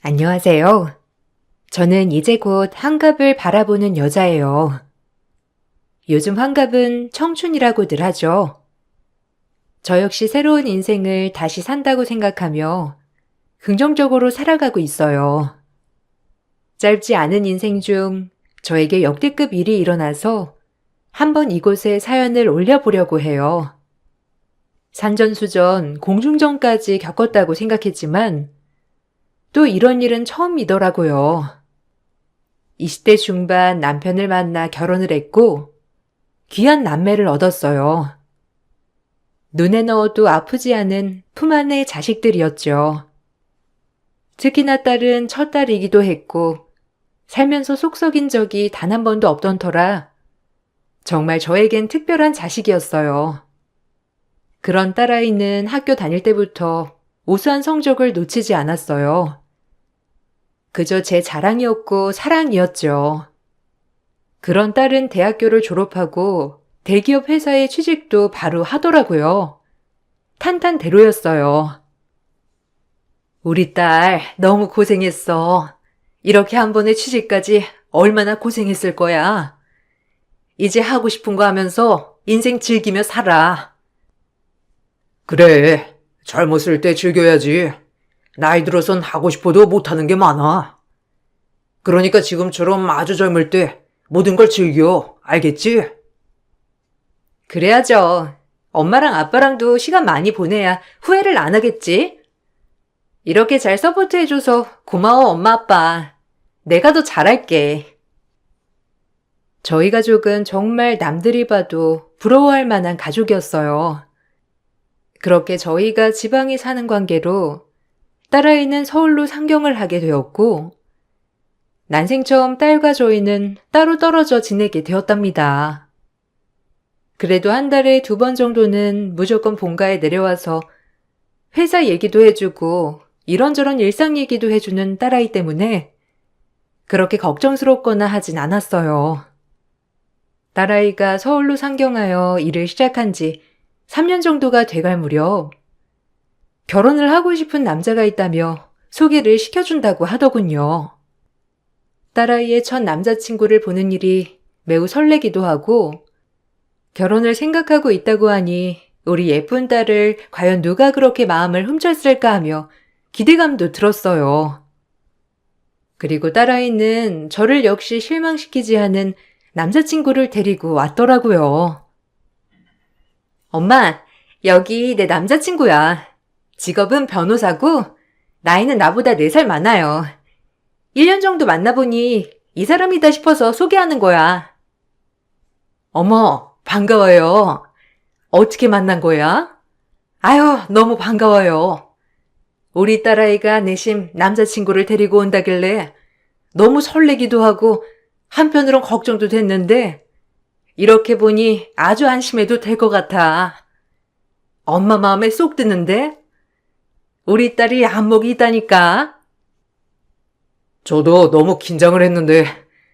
안녕하세요. 저는 이제 곧 환갑을 바라보는 여자예요. 요즘 환갑은 청춘이라고들 하죠. 저 역시 새로운 인생을 다시 산다고 생각하며 긍정적으로 살아가고 있어요. 짧지 않은 인생 중 저에게 역대급 일이 일어나서 한번 이곳에 사연을 올려보려고 해요. 산전수전, 공중전까지 겪었다고 생각했지만 또 이런 일은 처음이더라고요. 20대 중반 남편을 만나 결혼을 했고 귀한 남매를 얻었어요. 눈에 넣어도 아프지 않은 품 안의 자식들이었죠. 특히나 딸은 첫 딸이기도 했고 살면서 속 썩인 적이 단 한 번도 없던 터라 정말 저에겐 특별한 자식이었어요. 그런 딸아이는 학교 다닐 때부터 우수한 성적을 놓치지 않았어요. 그저 제 자랑이었고 사랑이었죠. 그런 딸은 대학교를 졸업하고 대기업 회사에 취직도 바로 하더라고요. 탄탄대로였어요. 우리 딸 너무 고생했어. 이렇게 한 번에 취직까지 얼마나 고생했을 거야. 이제 하고 싶은 거 하면서 인생 즐기며 살아. 그래, 젊었을 때 즐겨야지. 나이 들어선 하고 싶어도 못하는 게 많아. 그러니까 지금처럼 아주 젊을 때 모든 걸 즐겨. 알겠지? 그래야죠. 엄마랑 아빠랑도 시간 많이 보내야 후회를 안 하겠지? 이렇게 잘 서포트해줘서 고마워, 엄마, 아빠. 내가 더 잘할게. 저희 가족은 정말 남들이 봐도 부러워할 만한 가족이었어요. 그렇게 저희가 지방에 사는 관계로 딸아이는 서울로 상경을 하게 되었고, 난생 처음 딸과 저희는 따로 떨어져 지내게 되었답니다. 그래도 한 달에 2번 정도는 무조건 본가에 내려와서 회사 얘기도 해주고 이런저런 일상 얘기도 해주는 딸아이 때문에 그렇게 걱정스럽거나 하진 않았어요. 딸아이가 서울로 상경하여 일을 시작한 지 3년 정도가 돼갈 무렵 결혼을 하고 싶은 남자가 있다며 소개를 시켜준다고 하더군요. 딸아이의 첫 남자친구를 보는 일이 매우 설레기도 하고 결혼을 생각하고 있다고 하니 우리 예쁜 딸을 과연 누가 그렇게 마음을 훔쳤을까 하며 기대감도 들었어요. 그리고 딸아이는 저를 역시 실망시키지 않은 남자친구를 데리고 왔더라고요. 엄마, 여기 내 남자친구야. 직업은 변호사고 나이는 나보다 4살 많아요. 1년 정도 만나보니 이 사람이다 싶어서 소개하는 거야. 어머, 반가워요. 어떻게 만난 거야? 아유, 너무 반가워요. 우리 딸아이가 내심 남자친구를 데리고 온다길래 너무 설레기도 하고 한편으론 걱정도 됐는데 이렇게 보니 아주 안심해도 될 것 같아. 엄마 마음에 쏙 드는데? 우리 딸이 안목이 있다니까. 저도 너무 긴장을 했는데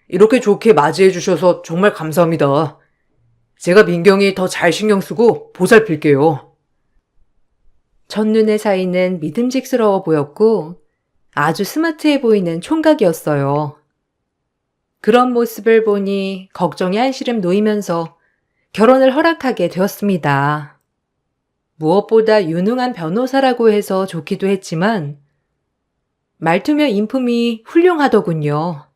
이렇게 좋게 맞이해 주셔서 정말 감사합니다. 제가 민경이 더 잘 신경 쓰고 보살필게요. 첫눈에 사이는 믿음직스러워 보였고 아주 스마트해 보이는 총각이었어요. 그런 모습을 보니 걱정이 한시름 놓이면서 결혼을 허락하게 되었습니다. 무엇보다 유능한 변호사라고 해서 좋기도 했지만 말투며 인품이 훌륭하더군요.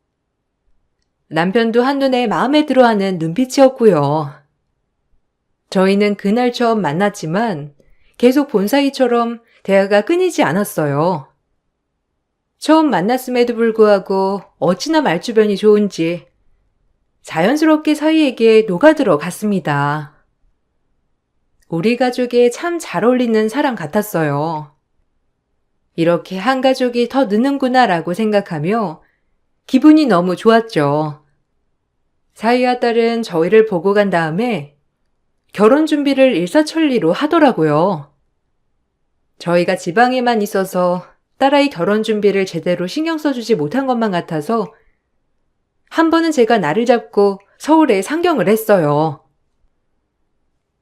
남편도 한눈에 마음에 들어하는 눈빛이었고요. 저희는 그날 처음 만났지만 계속 본 사이처럼 대화가 끊이지 않았어요. 처음 만났음에도 불구하고 어찌나 말주변이 좋은지 자연스럽게 사이에게 녹아들어 갔습니다. 우리 가족에 참 잘 어울리는 사람 같았어요. 이렇게 한 가족이 더 느는구나라고 생각하며 기분이 너무 좋았죠. 사위와 딸은 저희를 보고 간 다음에 결혼 준비를 일사천리로 하더라고요. 저희가 지방에만 있어서 딸아이 결혼 준비를 제대로 신경 써주지 못한 것만 같아서 한 번은 제가 날을 잡고 서울에 상경을 했어요.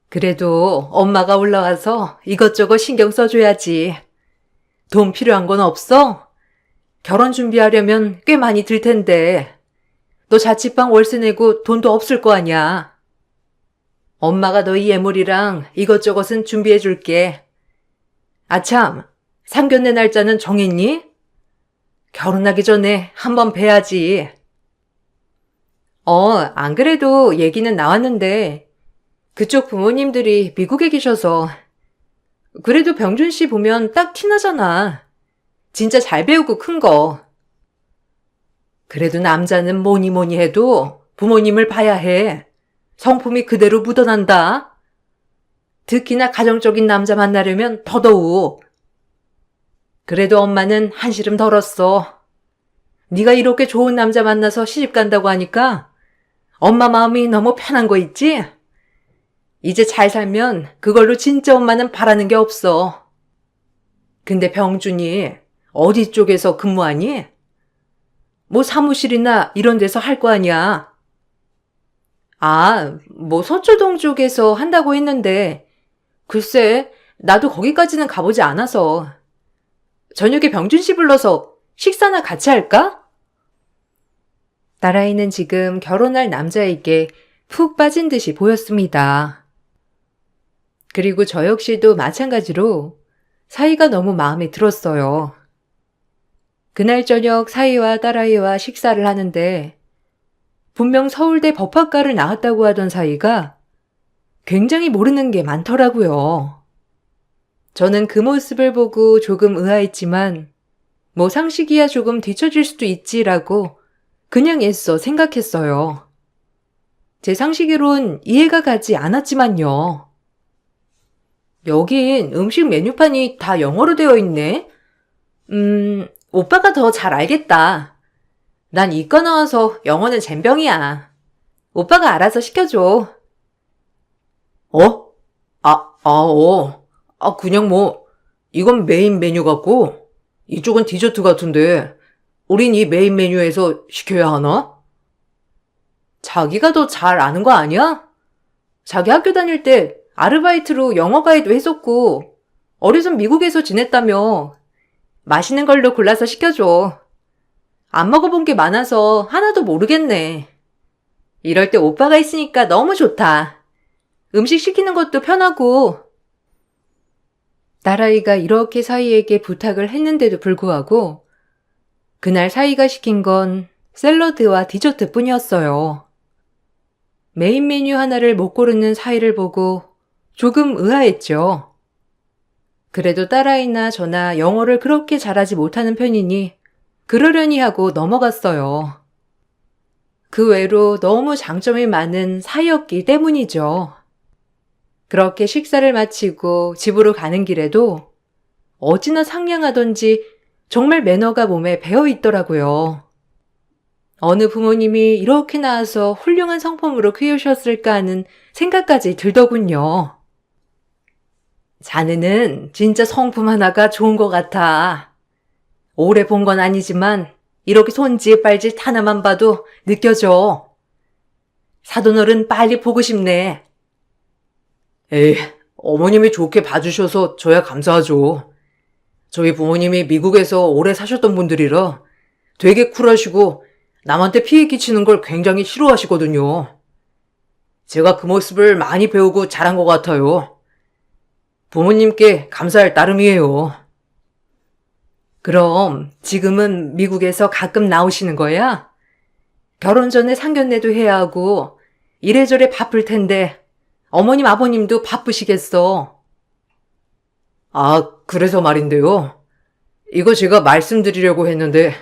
그래도 엄마가 올라와서 이것저것 신경 써줘야지. 돈 필요한 건 없어? 결혼 준비하려면 꽤 많이 들 텐데. 너 자취방 월세 내고 돈도 없을 거 아니야. 엄마가 너희 예물이랑 이것저것은 준비해 줄게. 아참, 상견례 날짜는 정했니? 결혼하기 전에 한번 뵈야지. 안 그래도 얘기는 나왔는데 그쪽 부모님들이 미국에 계셔서. 그래도 병준 씨 보면 딱 티나잖아. 진짜 잘 배우고 큰 거. 그래도 남자는 뭐니 뭐니 해도 부모님을 봐야 해. 성품이 그대로 묻어난다. 특히나 가정적인 남자 만나려면 더더욱. 그래도 엄마는 한시름 덜었어. 네가 이렇게 좋은 남자 만나서 시집 간다고 하니까 엄마 마음이 너무 편한 거 있지? 이제 잘 살면 그걸로 진짜 엄마는 바라는 게 없어. 근데 병준이 어디 쪽에서 근무하니? 뭐 사무실이나 이런 데서 할 거 아니야. 뭐 서초동 쪽에서 한다고 했는데 글쎄 나도 거기까지는 가보지 않아서. 저녁에 병준 씨 불러서 식사나 같이 할까? 딸아이는 지금 결혼할 남자에게 푹 빠진 듯이 보였습니다. 그리고 저 역시도 마찬가지로 사이가 너무 마음에 들었어요. 그날 저녁 사이와 딸아이와 식사를 하는데 분명 서울대 법학과를 나왔다고 하던 사이가 굉장히 모르는 게 많더라고요. 저는 그 모습을 보고 조금 의아했지만 뭐 상식이야 조금 뒤처질 수도 있지라고 그냥 애써 생각했어요. 제 상식으론 이해가 가지 않았지만요. 여긴 음식 메뉴판이 다 영어로 되어 있네. 오빠가 더 잘 알겠다. 난 이과 나와서 영어는 젬병이야. 오빠가 알아서 시켜줘. 그냥 뭐, 이건 메인 메뉴 같고, 이쪽은 디저트 같은데, 우린 이 메인 메뉴에서 시켜야 하나? 자기가 더 잘 아는 거 아니야? 자기 학교 다닐 때 아르바이트로 영어 가이드 했었고, 어려선 미국에서 지냈다며. 맛있는 걸로 골라서 시켜줘. 안 먹어본 게 많아서 하나도 모르겠네. 이럴 때 오빠가 있으니까 너무 좋다. 음식 시키는 것도 편하고. 딸아이가 이렇게 사이에게 부탁을 했는데도 불구하고 그날 사이가 시킨 건 샐러드와 디저트 뿐이었어요. 메인 메뉴 하나를 못 고르는 사이를 보고 조금 의아했죠. 그래도 딸아이나 저나 영어를 그렇게 잘하지 못하는 편이니 그러려니 하고 넘어갔어요. 그 외로 너무 장점이 많은 사이였기 때문이죠. 그렇게 식사를 마치고 집으로 가는 길에도 어찌나 상냥하던지 정말 매너가 몸에 배어 있더라고요. 어느 부모님이 이렇게 낳아서 훌륭한 성품으로 키우셨을까 하는 생각까지 들더군요. 자네는 진짜 성품 하나가 좋은 것 같아. 오래 본 건 아니지만 이렇게 손짓 발짓 하나만 봐도 느껴져. 사돈어른 빨리 보고 싶네. 에이, 어머님이 좋게 봐주셔서 저야 감사하죠. 저희 부모님이 미국에서 오래 사셨던 분들이라 되게 쿨하시고 남한테 피해 끼치는 걸 굉장히 싫어하시거든요. 제가 그 모습을 많이 배우고 자란 것 같아요. 부모님께 감사할 따름이에요. 그럼 지금은 미국에서 가끔 나오시는 거야? 결혼 전에 상견례도 해야 하고 이래저래 바쁠 텐데 어머님 아버님도 바쁘시겠어. 그래서 말인데요. 이거 제가 말씀드리려고 했는데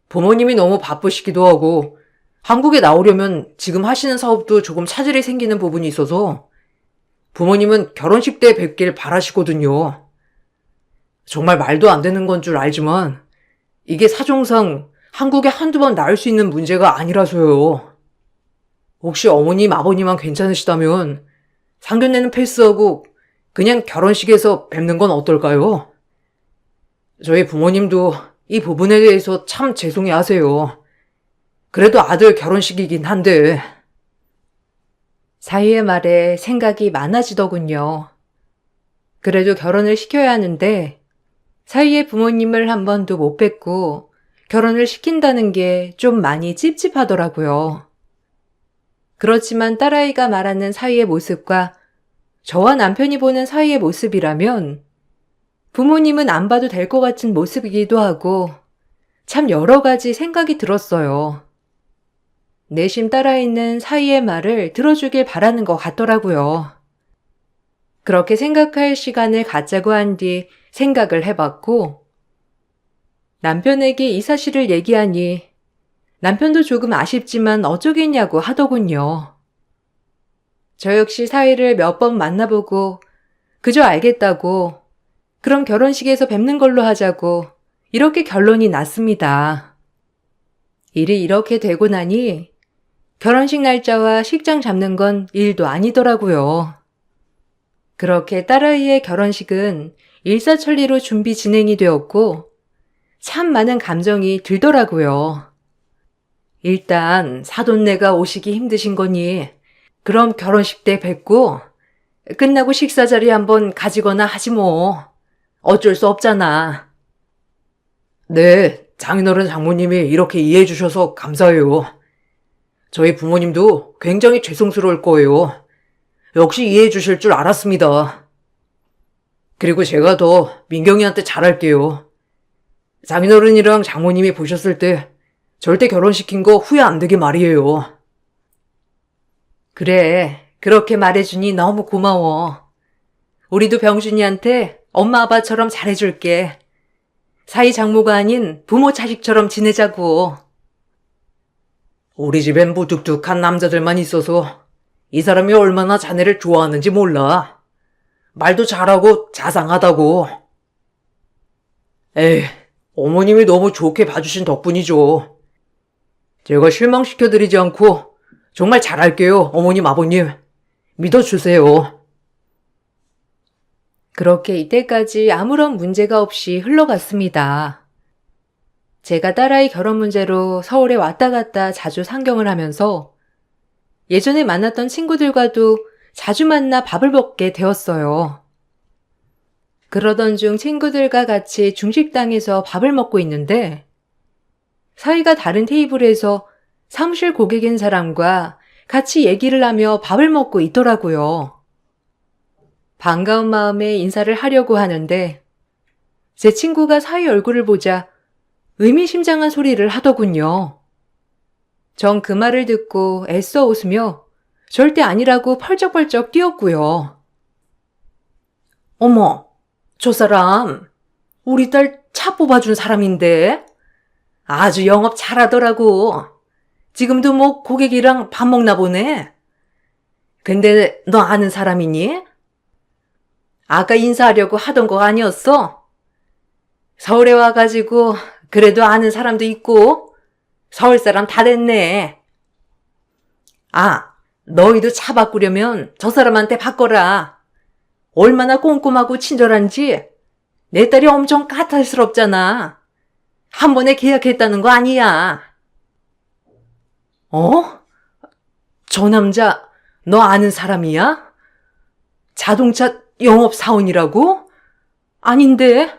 부모님이 너무 바쁘시기도 하고 한국에 나오려면 지금 하시는 사업도 조금 차질이 생기는 부분이 있어서 부모님은 결혼식 때 뵙길 바라시거든요. 정말 말도 안 되는 건 줄 알지만 이게 사정상 한국에 한두 번 나올 수 있는 문제가 아니라서요. 혹시 어머님, 아버님만 괜찮으시다면 상견례는 패스하고 그냥 결혼식에서 뵙는 건 어떨까요? 저희 부모님도 이 부분에 대해서 참 죄송해 하세요. 그래도 아들 결혼식이긴 한데. 사위의 말에 생각이 많아지더군요. 그래도 결혼을 시켜야 하는데 사위의 부모님을 한 번도 못 뵙고 결혼을 시킨다는 게 좀 많이 찝찝하더라고요. 그렇지만 딸아이가 말하는 사위의 모습과 저와 남편이 보는 사위의 모습이라면 부모님은 안 봐도 될 것 같은 모습이기도 하고 참 여러 가지 생각이 들었어요. 내심 딸아이는 사위의 말을 들어주길 바라는 것 같더라고요. 그렇게 생각할 시간을 갖자고 한 뒤 생각을 해봤고 남편에게 이 사실을 얘기하니 남편도 조금 아쉽지만 어쩌겠냐고 하더군요. 저 역시 사위를 몇 번 만나보고 그저 알겠다고 그럼 결혼식에서 뵙는 걸로 하자고 이렇게 결론이 났습니다. 일이 이렇게 되고 나니 결혼식 날짜와 식장 잡는 건 일도 아니더라고요. 그렇게 딸아이의 결혼식은 일사천리로 준비 진행이 되었고 참 많은 감정이 들더라고요. 일단 사돈네가 오시기 힘드신 거니 그럼 결혼식 때 뵙고 끝나고 식사 자리 한번 가지거나 하지 뭐. 어쩔 수 없잖아. 네, 장인어른 장모님이 이렇게 이해해 주셔서 감사해요. 저희 부모님도 굉장히 죄송스러울 거예요. 역시 이해해 주실 줄 알았습니다. 그리고 제가 더 민경이한테 잘할게요. 장인어른이랑 장모님이 보셨을 때 절대 결혼시킨 거 후회 안 되게 말이에요. 그래, 그렇게 말해주니 너무 고마워. 우리도 병준이한테 엄마 아빠처럼 잘해줄게. 사이 장모가 아닌 부모 자식처럼 지내자고. 우리 집엔 무뚝뚝한 남자들만 있어서 이 사람이 얼마나 자네를 좋아하는지 몰라. 말도 잘하고 자상하다고. 에이, 어머님이 너무 좋게 봐주신 덕분이죠. 제가 실망시켜드리지 않고 정말 잘할게요, 어머님, 아버님. 믿어주세요. 그렇게 이때까지 아무런 문제가 없이 흘러갔습니다. 제가 딸아이 결혼 문제로 서울에 왔다 갔다 자주 상경을 하면서 예전에 만났던 친구들과도 자주 만나 밥을 먹게 되었어요. 그러던 중 친구들과 같이 중식당에서 밥을 먹고 있는데 사이가 다른 테이블에서 사무실 고객인 사람과 같이 얘기를 하며 밥을 먹고 있더라고요. 반가운 마음에 인사를 하려고 하는데 제 친구가 사위 얼굴을 보자 의미심장한 소리를 하더군요. 전 그 말을 듣고 애써 웃으며 절대 아니라고 펄쩍펄쩍 뛰었고요. 어머, 저 사람 우리 딸 차 뽑아준 사람인데 아주 영업 잘하더라고. 지금도 뭐 고객이랑 밥 먹나 보네. 근데 너 아는 사람이니? 아까 인사하려고 하던 거 아니었어? 서울에 와가지고 그래도 아는 사람도 있고 서울 사람 다 됐네. 아, 너희도 차 바꾸려면 저 사람한테 바꿔라. 얼마나 꼼꼼하고 친절한지 내 딸이 엄청 까탈스럽잖아. 한 번에 계약했다는 거 아니야. 어? 저 남자 너 아는 사람이야? 자동차 영업사원이라고? 아닌데.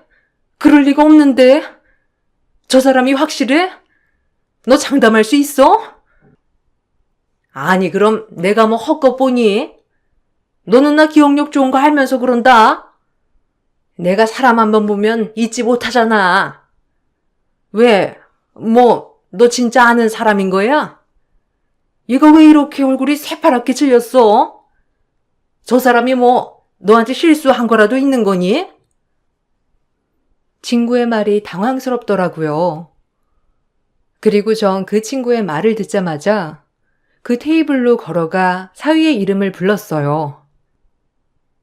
그럴 리가 없는데. 저 사람이 확실해? 너 장담할 수 있어? 아니 그럼 내가 뭐 헛것 보니? 너는 나 기억력 좋은 거 알면서 그런다? 내가 사람 한번 보면 잊지 못하잖아. 왜? 뭐 너 진짜 아는 사람인 거야? 얘가 왜 이렇게 얼굴이 새파랗게 질렸어? 저 사람이 뭐 너한테 실수한 거라도 있는 거니? 친구의 말이 당황스럽더라고요. 그리고 전 그 친구의 말을 듣자마자 그 테이블로 걸어가 사위의 이름을 불렀어요.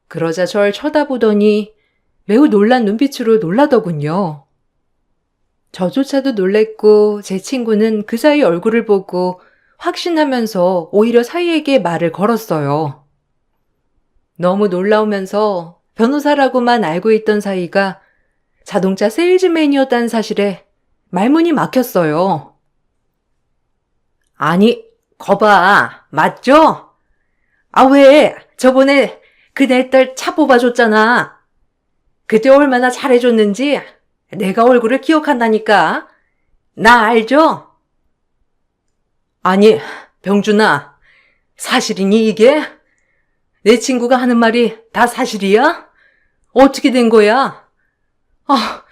그러자 절 쳐다보더니 매우 놀란 눈빛으로 놀라더군요. 저조차도 놀랬고 제 친구는 그 사위 얼굴을 보고 확신하면서 오히려 사위에게 말을 걸었어요. 너무 놀라우면서 변호사라고만 알고 있던 사위가 자동차 세일즈맨이었다는 사실에 말문이 막혔어요. 아니, 거봐, 맞죠? 아, 왜? 저번에 그 내 딸 차 뽑아줬잖아. 그때 얼마나 잘해줬는지 내가 얼굴을 기억한다니까. 나 알죠? 아니, 병준아, 사실이니 이게? 내 친구가 하는 말이 다 사실이야? 어떻게 된 거야? 아,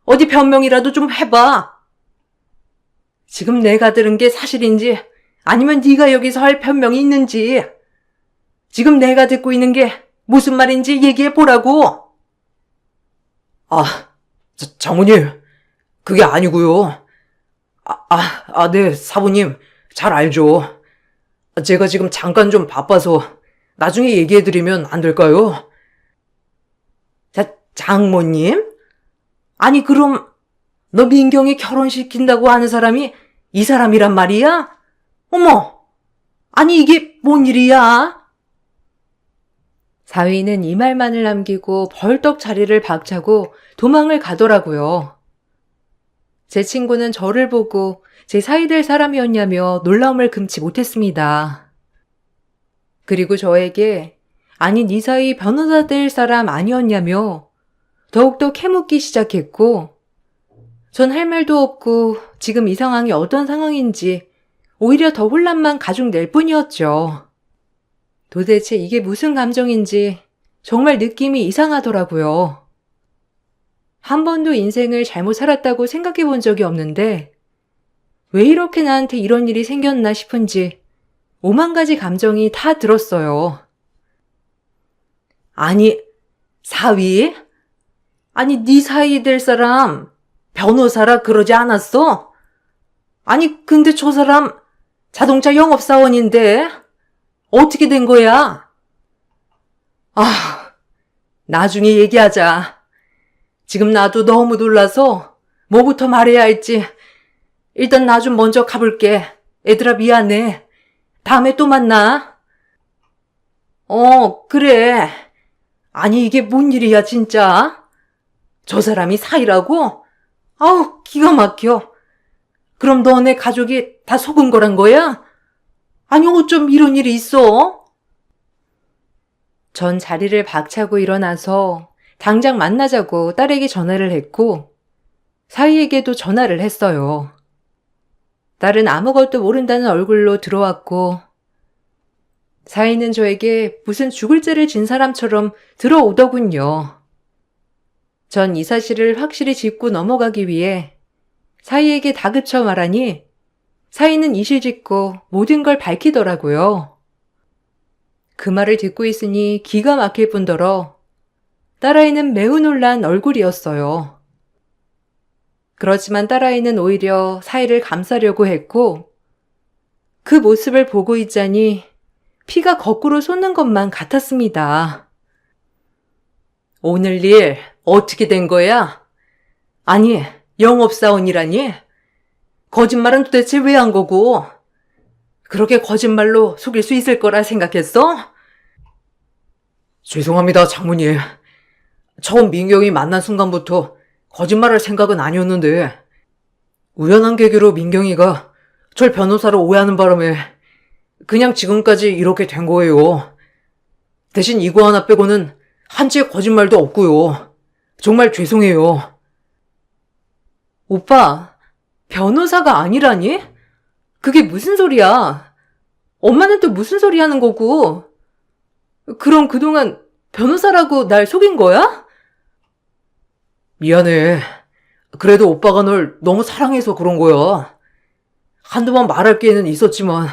어디 변명이라도 좀 해봐. 지금 내가 들은 게 사실인지 아니면 네가 여기서 할 변명이 있는지 지금 내가 듣고 있는 게 무슨 말인지 얘기해 보라고. 장모님, 그게 아니고요. 네, 사부님, 잘 알죠. 제가 지금 잠깐 좀 바빠서 나중에 얘기해드리면 안 될까요? 장모님? 아니, 그럼 너 민경이 결혼시킨다고 하는 사람이 이 사람이란 말이야? 어머, 아니 이게 뭔 일이야? 사위는 이 말만을 남기고 벌떡 자리를 박차고 도망을 가더라고요. 제 친구는 저를 보고 제 사이 될 사람이었냐며 놀라움을 금치 못했습니다. 그리고 저에게 아니 네 사이 변호사 될 사람 아니었냐며 더욱더 캐묻기 시작했고 전 할 말도 없고 지금 이 상황이 어떤 상황인지 오히려 더 혼란만 가중 낼 뿐이었죠. 도대체 이게 무슨 감정인지 정말 느낌이 이상하더라고요. 한 번도 인생을 잘못 살았다고 생각해 본 적이 없는데 왜 이렇게 나한테 이런 일이 생겼나 싶은지 오만 가지 감정이 다 들었어요. 아니, 사위? 아니, 네 사이 될 사람 변호사라 그러지 않았어? 아니, 근데 저 사람 자동차 영업사원인데 어떻게 된 거야? 나중에 얘기하자. 지금 나도 너무 놀라서 뭐부터 말해야 할지. 일단 나 좀 먼저 가볼게. 애들아 미안해. 다음에 또 만나. 그래. 아니 이게 뭔 일이야 진짜? 저 사람이 사이라고? 아우 기가 막혀. 그럼 너네 가족이 다 속은 거란 거야? 아니 어쩜 이런 일이 있어? 전 자리를 박차고 일어나서 당장 만나자고 딸에게 전화를 했고 사위에게도 전화를 했어요. 딸은 아무것도 모른다는 얼굴로 들어왔고 사위는 저에게 무슨 죽을 죄를 진 사람처럼 들어오더군요. 전 이 사실을 확실히 짚고 넘어가기 위해 사위에게 다그쳐 말하니 사위는 이실 짓고 모든 걸 밝히더라고요. 그 말을 듣고 있으니 기가 막힐 뿐더러 딸아이는 매우 놀란 얼굴이었어요. 그렇지만 딸아이는 오히려 사위를 감싸려고 했고 그 모습을 보고 있자니 피가 거꾸로 솟는 것만 같았습니다. 오늘 일 어떻게 된 거야? 아니, 영업사원이라니? 거짓말은 도대체 왜 한 거고? 그렇게 거짓말로 속일 수 있을 거라 생각했어? 죄송합니다, 장모님. 처음 민경이 만난 순간부터 거짓말할 생각은 아니었는데 우연한 계기로 민경이가 절 변호사로 오해하는 바람에 그냥 지금까지 이렇게 된 거예요. 대신 이거 하나 빼고는 한치의 거짓말도 없고요. 정말 죄송해요. 오빠, 변호사가 아니라니? 그게 무슨 소리야? 엄마는 또 무슨 소리 하는 거고? 그럼 그동안 변호사라고 날 속인 거야? 미안해. 그래도 오빠가 널 너무 사랑해서 그런 거야. 한두 번 말할 기회는 있었지만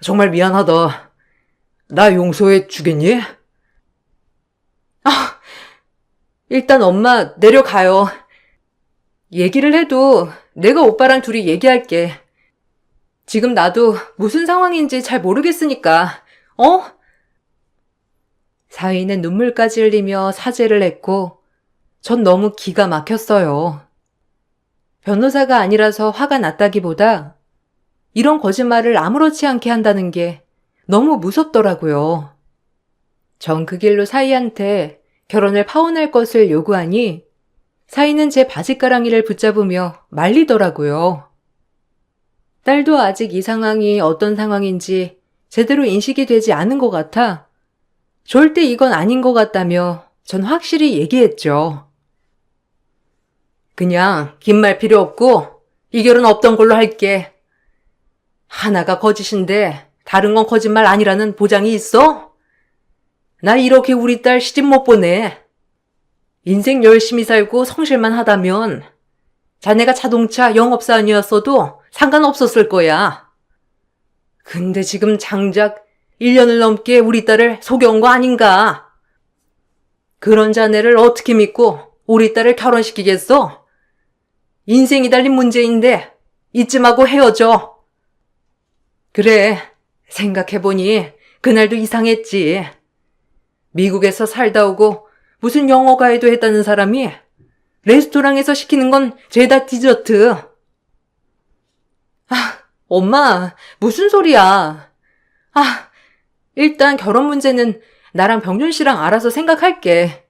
정말 미안하다. 나 용서해 주겠니? 일단 엄마 내려가요. 얘기를 해도 내가 오빠랑 둘이 얘기할게. 지금 나도 무슨 상황인지 잘 모르겠으니까, 사위는 눈물까지 흘리며 사죄를 했고 전 너무 기가 막혔어요. 변호사가 아니라서 화가 났다기보다 이런 거짓말을 아무렇지 않게 한다는 게 너무 무섭더라고요. 전 그 길로 사위한테 결혼을 파혼할 것을 요구하니 사위는 제 바짓가랑이를 붙잡으며 말리더라고요. 딸도 아직 이 상황이 어떤 상황인지 제대로 인식이 되지 않은 것 같아 절대 이건 아닌 것 같다며 전 확실히 얘기했죠. 그냥 긴 말 필요 없고 이 결혼 없던 걸로 할게. 하나가 거짓인데 다른 건 거짓말 아니라는 보장이 있어? 나 이렇게 우리 딸 시집 못 보내. 인생 열심히 살고 성실만 하다면 자네가 자동차 영업사 아니었어도 상관없었을 거야. 근데 지금 장작 1년을 넘게 우리 딸을 속여온 거 아닌가? 그런 자네를 어떻게 믿고 우리 딸을 결혼시키겠어? 인생이 달린 문제인데 이쯤하고 헤어져. 그래, 생각해보니 그날도 이상했지. 미국에서 살다 오고 무슨 영어 과외도 했다는 사람이 레스토랑에서 시키는 건 죄다 디저트. 엄마, 무슨 소리야. 일단 결혼 문제는 나랑 병준 씨랑 알아서 생각할게.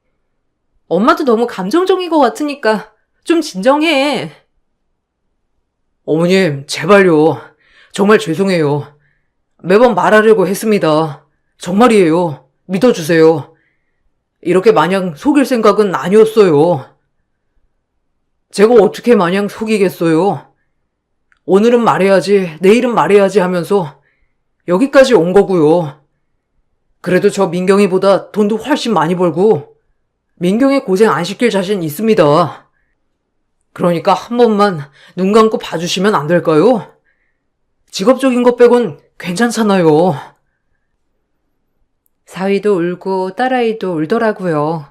엄마도 너무 감정적인 것 같으니까 좀 진정해. 어머님, 제발요. 정말 죄송해요. 매번 말하려고 했습니다. 정말이에요. 믿어주세요. 이렇게 마냥 속일 생각은 아니었어요. 제가 어떻게 마냥 속이겠어요? 오늘은 말해야지, 내일은 말해야지 하면서 여기까지 온 거고요. 그래도 저 민경이보다 돈도 훨씬 많이 벌고 민경이 고생 안 시킬 자신 있습니다. 그러니까 한 번만 눈 감고 봐주시면 안 될까요? 직업적인 것 빼곤 괜찮잖아요. 사위도 울고 딸아이도 울더라고요.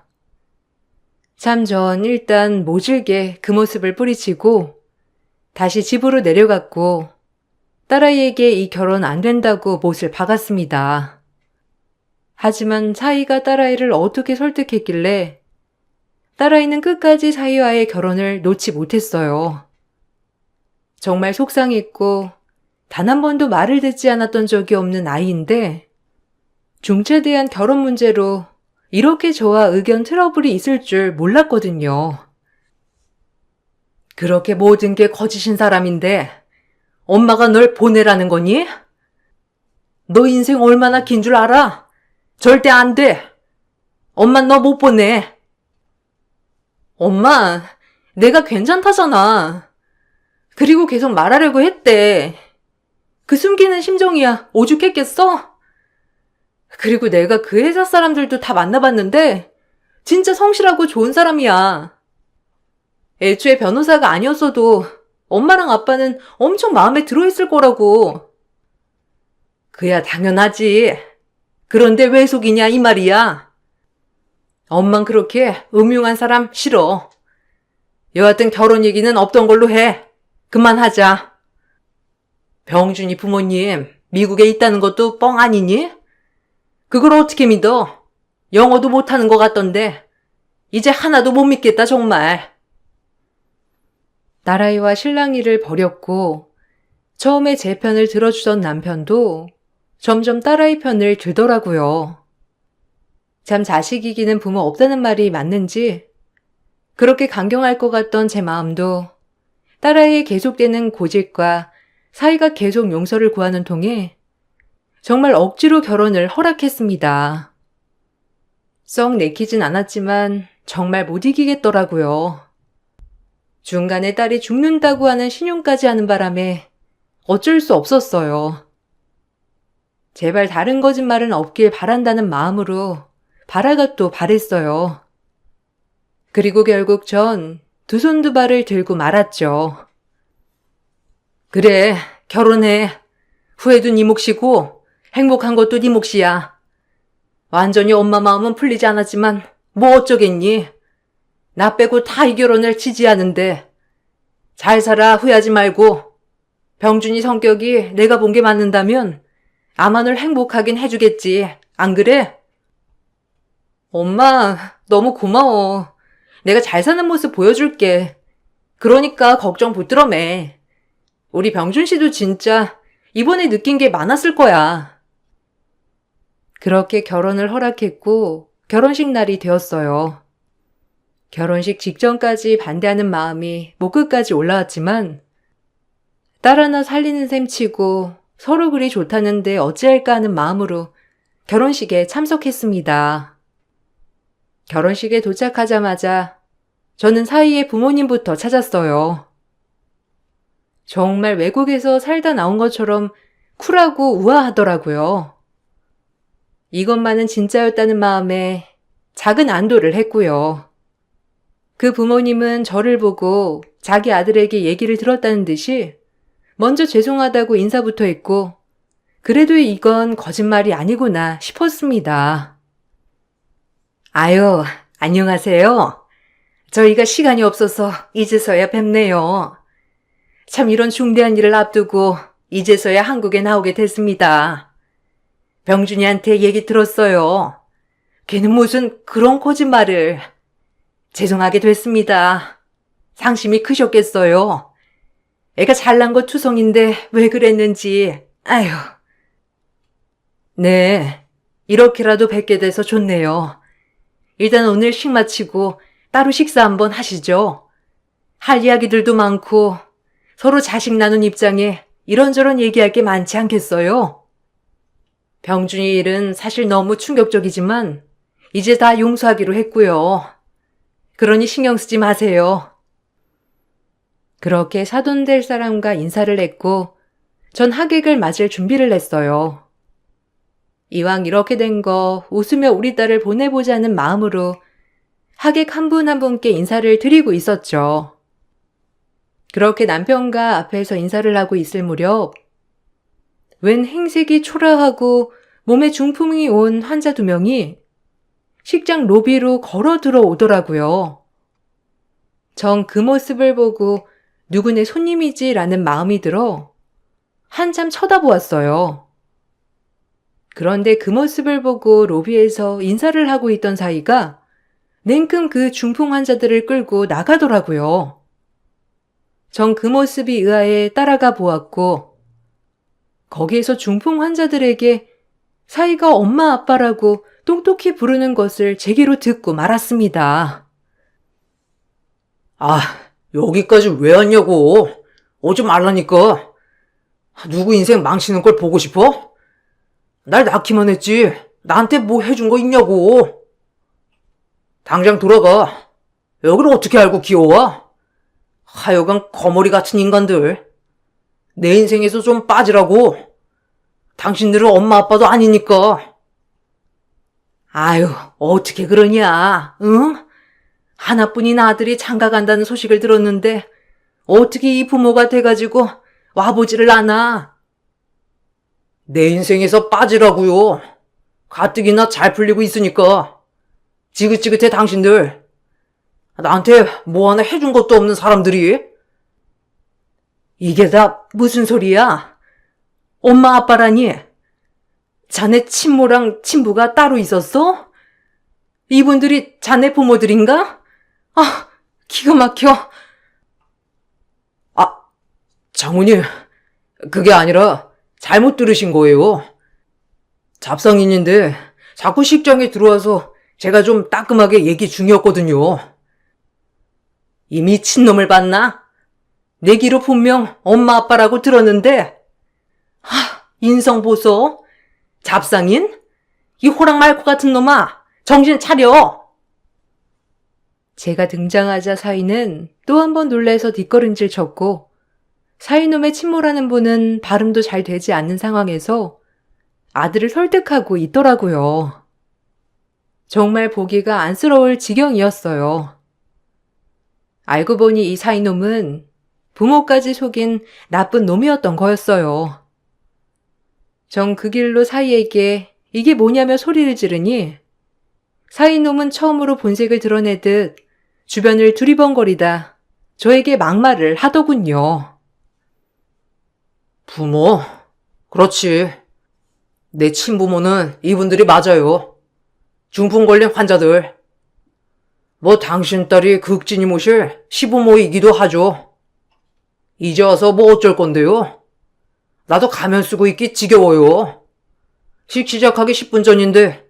참 전 일단 모질게 그 모습을 뿌리치고 다시 집으로 내려갔고 딸아이에게 이 결혼 안 된다고 못을 박았습니다. 하지만 사위가 딸아이를 어떻게 설득했길래 딸아이는 끝까지 사위와의 결혼을 놓지 못했어요. 정말 속상했고 단 한 번도 말을 듣지 않았던 적이 없는 아이인데 중차대한 결혼 문제로 이렇게 저와 의견 트러블이 있을 줄 몰랐거든요. 그렇게 모든 게 거짓인 사람인데 엄마가 널 보내라는 거니? 너 인생 얼마나 긴 줄 알아? 절대 안 돼. 엄만 너 못 보내. 엄마, 내가 괜찮다잖아. 그리고 계속 말하려고 했대. 그 숨기는 심정이야 오죽했겠어? 그리고 내가 그 회사 사람들도 다 만나봤는데 진짜 성실하고 좋은 사람이야. 애초에 변호사가 아니었어도 엄마랑 아빠는 엄청 마음에 들어있을 거라고. 그야 당연하지. 그런데 왜 속이냐 이 말이야. 엄만 그렇게 음흉한 사람 싫어. 여하튼 결혼 얘기는 없던 걸로 해. 그만하자. 병준이 부모님 미국에 있다는 것도 뻥 아니니? 그걸 어떻게 믿어? 영어도 못하는 것 같던데 이제 하나도 못 믿겠다 정말. 딸아이와 실랑이를 벌였고 처음에 제 편을 들어주던 남편도 점점 딸아이 편을 들더라고요. 참 자식 이기는 부모 없다는 말이 맞는지 그렇게 강경할 것 같던 제 마음도 딸아이의 계속되는 고집과 사위가 계속 용서를 구하는 통에 정말 억지로 결혼을 허락했습니다. 썩 내키진 않았지만 정말 못 이기겠더라고요. 중간에 딸이 죽는다고 하는 신용까지 하는 바람에 어쩔 수 없었어요. 제발 다른 거짓말은 없길 바란다는 마음으로 바라가 또 바랬어요. 그리고 결국 전 두 손 두 발을 들고 말았죠. 그래, 결혼해. 후회도 네 몫이고 행복한 것도 네 몫이야. 완전히 엄마 마음은 풀리지 않았지만 뭐 어쩌겠니? 나 빼고 다 이 결혼을 지지하는데 잘 살아 후회하지 말고 병준이 성격이 내가 본 게 맞는다면 아마 널 행복하긴 해주겠지. 안 그래? 엄마, 너무 고마워. 내가 잘 사는 모습 보여줄게. 그러니까 걱정 붙들어 매. 우리 병준 씨도 진짜 이번에 느낀 게 많았을 거야. 그렇게 결혼을 허락했고 결혼식 날이 되었어요. 결혼식 직전까지 반대하는 마음이 목 끝까지 올라왔지만 딸 하나 살리는 셈 치고 서로 그리 좋다는데 어찌할까 하는 마음으로 결혼식에 참석했습니다. 결혼식에 도착하자마자 저는 사위의 부모님부터 찾았어요. 정말 외국에서 살다 나온 것처럼 쿨하고 우아하더라고요. 이것만은 진짜였다는 마음에 작은 안도를 했고요. 그 부모님은 저를 보고 자기 아들에게 얘기를 들었다는 듯이 먼저 죄송하다고 인사부터 했고, 그래도 이건 거짓말이 아니구나 싶었습니다. 아유, 안녕하세요. 저희가 시간이 없어서 이제서야 뵙네요. 참 이런 중대한 일을 앞두고 이제서야 한국에 나오게 됐습니다. 병준이한테 얘기 들었어요. 걔는 무슨 그런 거짓말을. 죄송하게 됐습니다. 상심이 크셨겠어요. 애가 잘난 거 투성인데 왜 그랬는지. 아휴. 네, 이렇게라도 뵙게 돼서 좋네요. 일단 오늘 식 마치고 따로 식사 한번 하시죠. 할 이야기들도 많고 서로 자식 나눈 입장에 이런저런 얘기할 게 많지 않겠어요? 병준이 일은 사실 너무 충격적이지만 이제 다 용서하기로 했고요. 그러니 신경 쓰지 마세요. 그렇게 사돈될 사람과 인사를 했고 전 하객을 맞을 준비를 했어요. 이왕 이렇게 된 거 웃으며 우리 딸을 보내보자는 마음으로 하객 한 분 한 분께 인사를 드리고 있었죠. 그렇게 남편과 앞에서 인사를 하고 있을 무렵 웬 행색이 초라하고 몸에 중풍이 온 환자 2명이 식장 로비로 걸어 들어오더라고요. 전 그 모습을 보고 누구네 손님이지라는 마음이 들어 한참 쳐다보았어요. 그런데 그 모습을 보고 로비에서 인사를 하고 있던 사이가 냉큼 그 중풍 환자들을 끌고 나가더라고요. 전 그 모습이 의아해 따라가 보았고 거기에서 중풍 환자들에게 사이가 엄마 아빠라고 똑똑히 부르는 것을 제 귀로 듣고 말았습니다. 아, 여기까지 왜 왔냐고. 오지 말라니까. 누구 인생 망치는 걸 보고 싶어? 날 낳기만 했지. 나한테 뭐 해준 거 있냐고. 당장 돌아가. 여기를 어떻게 알고 기어와? 하여간 거머리 같은 인간들. 내 인생에서 좀 빠지라고. 당신들은 엄마 아빠도 아니니까. 아유, 어떻게 그러냐, 응? 하나뿐인 아들이 장가 간다는 소식을 들었는데 어떻게 이 부모가 돼가지고 와보지를 않아. 내 인생에서 빠지라고요. 가뜩이나 잘 풀리고 있으니까. 지긋지긋해 당신들. 나한테 뭐 하나 해준 것도 없는 사람들이. 이게 다 무슨 소리야? 엄마 아빠라니? 자네 친모랑 친부가 따로 있었어? 이분들이 자네 부모들인가? 아, 기가 막혀. 아, 장모님, 그게 아니라 잘못 들으신 거예요. 잡상인인데 자꾸 식장에 들어와서 제가 좀 따끔하게 얘기 중이었거든요. 이 미친놈을 봤나? 내 귀로 분명 엄마 아빠라고 들었는데 인성 보소? 잡상인? 이 호랑말코 같은 놈아, 정신 차려! 제가 등장하자 사위는 또 한 번 놀라서 뒷걸음질 쳤고 사위놈의 친모라는 분은 발음도 잘 되지 않는 상황에서 아들을 설득하고 있더라고요. 정말 보기가 안쓰러울 지경이었어요. 알고 보니 이 사위놈은 부모까지 속인 나쁜 놈이었던 거였어요. 전 그 길로 사위에게 이게 뭐냐며 소리를 지르니 사위놈은 처음으로 본색을 드러내듯 주변을 두리번거리다 저에게 막말을 하더군요. 부모? 그렇지. 내 친부모는 이분들이 맞아요. 중풍 걸린 환자들. 뭐 당신 딸이 극진이 모실 시부모이기도 하죠. 이제 와서 뭐 어쩔 건데요? 나도 가면 쓰고 있기 지겨워요. 식 시작하기 10분 전인데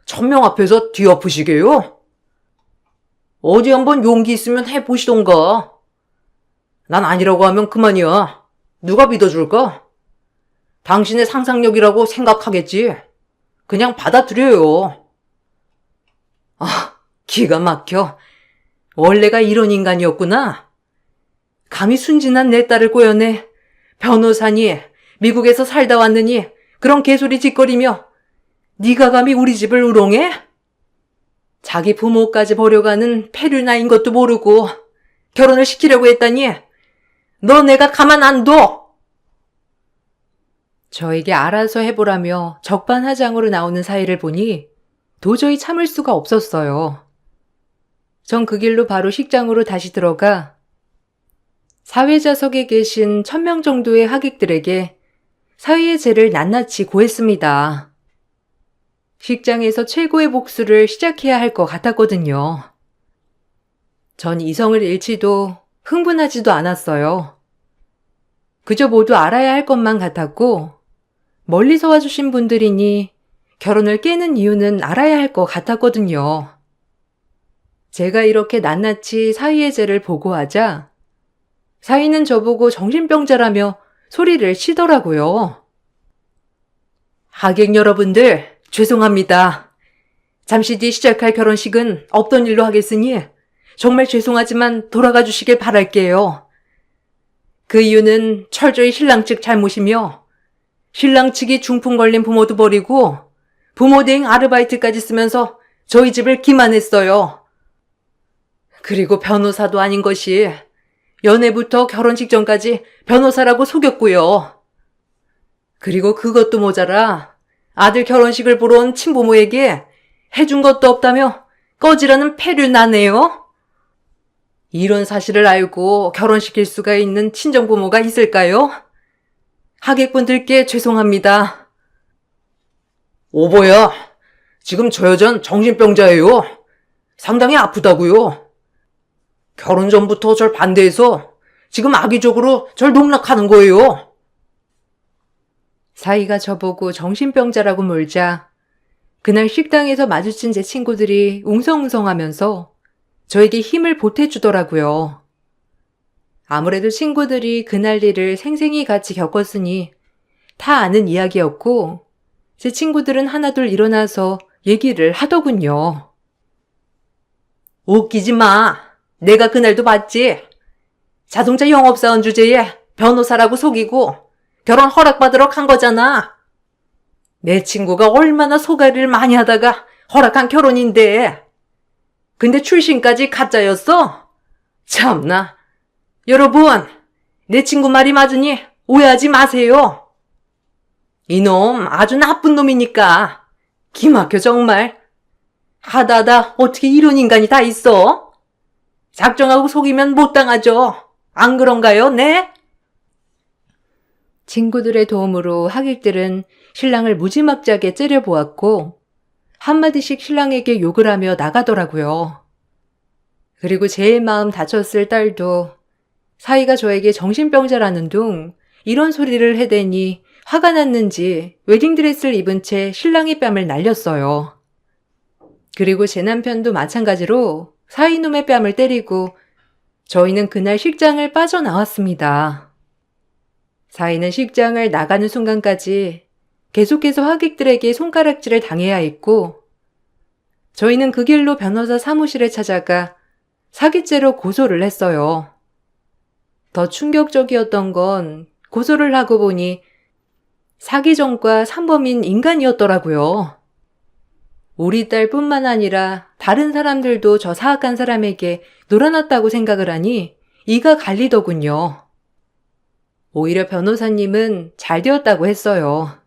1000명 앞에서 뒤엎으시게요? 어디 한번 용기 있으면 해보시던가. 난 아니라고 하면 그만이야. 누가 믿어줄까? 당신의 상상력이라고 생각하겠지. 그냥 받아들여요. 아, 기가 막혀. 원래가 이런 인간이었구나. 감히 순진한 내 딸을 꼬여내. 변호사니 미국에서 살다 왔느니 그런 개소리 짓거리며 네가 감히 우리 집을 우롱해? 자기 부모까지 버려가는 페류나인 것도 모르고 결혼을 시키려고 했다니 너 내가 가만 안 둬! 저에게 알아서 해보라며 적반하장으로 나오는 사이를 보니 도저히 참을 수가 없었어요. 전 그 길로 바로 식장으로 다시 들어가 사회자석에 계신 1000명 정도의 하객들에게 사위의 죄를 낱낱이 고했습니다. 식장에서 최고의 복수를 시작해야 할 것 같았거든요. 전 이성을 잃지도 흥분하지도 않았어요. 그저 모두 알아야 할 것만 같았고 멀리서 와주신 분들이니 결혼을 깨는 이유는 알아야 할 것 같았거든요. 제가 이렇게 낱낱이 사위의 죄를 보고하자 사위는 저보고 정신병자라며 소리를 치더라고요. 하객 여러분들 죄송합니다. 잠시 뒤 시작할 결혼식은 없던 일로 하겠으니 정말 죄송하지만 돌아가 주시길 바랄게요. 그 이유는 철저히 신랑 측 잘못이며 신랑 측이 중풍 걸린 부모도 버리고 부모 대행 아르바이트까지 쓰면서 저희 집을 기만했어요. 그리고 변호사도 아닌 것이 연애부터 결혼식 전까지 변호사라고 속였고요. 그리고 그것도 모자라 아들 결혼식을 보러 온 친부모에게 해준 것도 없다며 꺼지라는 패를 나네요. 이런 사실을 알고 결혼시킬 수가 있는 친정부모가 있을까요? 하객분들께 죄송합니다. 오보야, 지금 저 여잔 정신병자예요. 상당히 아프다고요. 결혼 전부터 절 반대해서 지금 악의적으로 절 농락하는 거예요. 사위가 저보고 정신병자라고 몰자 그날 식당에서 마주친 제 친구들이 웅성웅성하면서 저에게 힘을 보태주더라고요. 아무래도 친구들이 그날 일을 생생히 같이 겪었으니 다 아는 이야기였고 제 친구들은 하나둘 일어나서 얘기를 하더군요. 웃기지 마. 내가 그날도 봤지. 자동차 영업사원 주제에 변호사라고 속이고 결혼 허락받으러 간 거잖아. 내 친구가 얼마나 소가리를 많이 하다가 허락한 결혼인데. 근데 출신까지 가짜였어? 참나. 여러분, 내 친구 말이 맞으니 오해하지 마세요. 이놈 아주 나쁜 놈이니까. 기막혀 정말. 하다하다 어떻게 이런 인간이 다 있어? 작정하고 속이면 못 당하죠. 안 그런가요, 네? 친구들의 도움으로 하객들은 신랑을 무지막지하게 째려보았고 한마디씩 신랑에게 욕을 하며 나가더라고요. 그리고 제일 마음 다쳤을 딸도 사위가 저에게 정신병자라는 둥 이런 소리를 해대니 화가 났는지 웨딩드레스를 입은 채 신랑의 뺨을 날렸어요. 그리고 제 남편도 마찬가지로 사위놈의 뺨을 때리고 저희는 그날 식장을 빠져나왔습니다. 사위는 식장을 나가는 순간까지 계속해서 하객들에게 손가락질을 당해야 했고 저희는 그 길로 변호사 사무실에 찾아가 사기죄로 고소를 했어요. 더 충격적이었던 건 고소를 하고 보니 사기정과 산범인 인간이었더라고요. 우리 딸뿐만 아니라 다른 사람들도 저 사악한 사람에게 놀아났다고 생각을 하니 이가 갈리더군요. 오히려 변호사님은 잘 되었다고 했어요.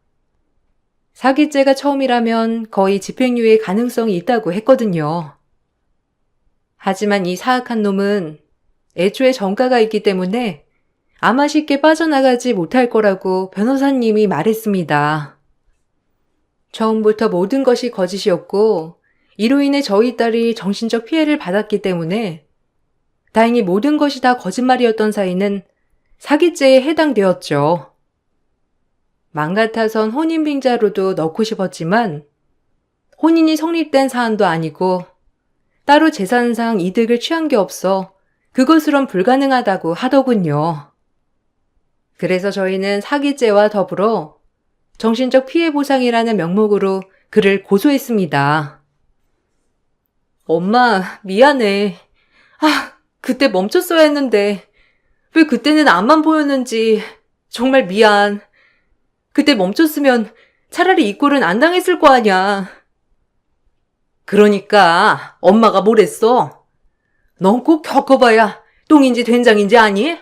사기죄가 처음이라면 거의 집행유예 가능성이 있다고 했거든요. 하지만 이 사악한 놈은 애초에 전과가 있기 때문에 아마 쉽게 빠져나가지 못할 거라고 변호사님이 말했습니다. 처음부터 모든 것이 거짓이었고 이로 인해 저희 딸이 정신적 피해를 받았기 때문에 다행히 모든 것이 다 거짓말이었던 사이는 사기죄에 해당되었죠. 맘 같아선 혼인빙자로도 넣고 싶었지만 혼인이 성립된 사안도 아니고 따로 재산상 이득을 취한 게 없어 그것으론 불가능하다고 하더군요. 그래서 저희는 사기죄와 더불어 정신적 피해 보상이라는 명목으로 그를 고소했습니다. 엄마, 미안해. 그때 멈췄어야 했는데 왜 그때는 앞만 보였는지 정말 미안. 그때 멈췄으면 차라리 이 꼴은 안 당했을 거 아냐. 그러니까 엄마가 뭐랬어? 넌 꼭 겪어봐야 똥인지 된장인지 아니?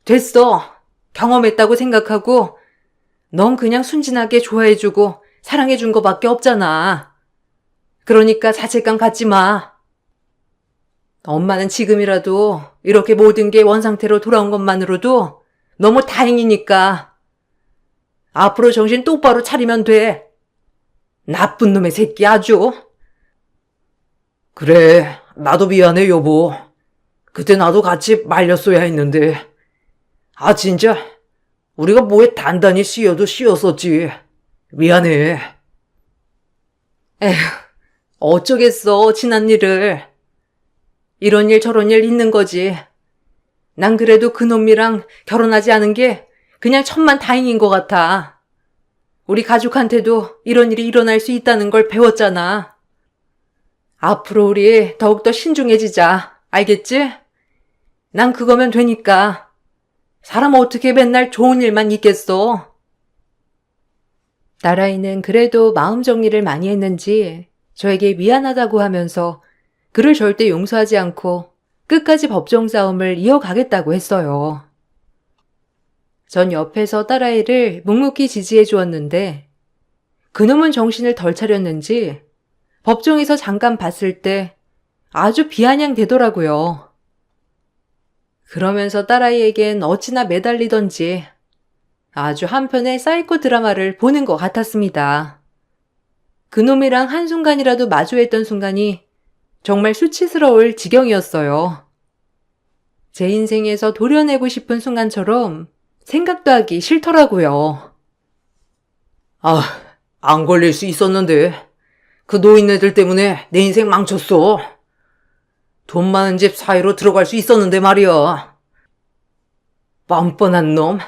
됐어. 경험했다고 생각하고 넌 그냥 순진하게 좋아해주고 사랑해준 거밖에 없잖아. 그러니까 자책감 갖지 마. 엄마는 지금이라도 이렇게 모든 게 원상태로 돌아온 것만으로도 너무 다행이니까. 앞으로 정신 똑바로 차리면 돼. 나쁜 놈의 새끼 아주. 그래, 나도 미안해, 여보. 그때 나도 같이 말렸어야 했는데. 아, 진짜. 우리가 뭐에 단단히 씌여도 씌였었지. 미안해. 에휴, 어쩌겠어, 지난 일을. 이런 일 저런 일 있는 거지. 난 그래도 그놈이랑 결혼하지 않은 게 그냥 천만 다행인 것 같아. 우리 가족한테도 이런 일이 일어날 수 있다는 걸 배웠잖아. 앞으로 우리 더욱더 신중해지자. 알겠지? 난 그거면 되니까. 사람 어떻게 맨날 좋은 일만 있겠어. 딸아이는 그래도 마음 정리를 많이 했는지 저에게 미안하다고 하면서 그를 절대 용서하지 않고 끝까지 법정 싸움을 이어가겠다고 했어요. 전 옆에서 딸아이를 묵묵히 지지해 주었는데 그놈은 정신을 덜 차렸는지 법정에서 잠깐 봤을 때 아주 비아냥대더라고요. 그러면서 딸아이에겐 어찌나 매달리던지 아주 한편의 사이코 드라마를 보는 것 같았습니다. 그놈이랑 한순간이라도 마주했던 순간이 정말 수치스러울 지경이었어요. 제 인생에서 도려내고 싶은 순간처럼 생각도 하기 싫더라고요. 아, 안 걸릴 수 있었는데. 그 노인네들 때문에 내 인생 망쳤어. 돈 많은 집 사이로 들어갈 수 있었는데 말이야. 뻔뻔한 놈.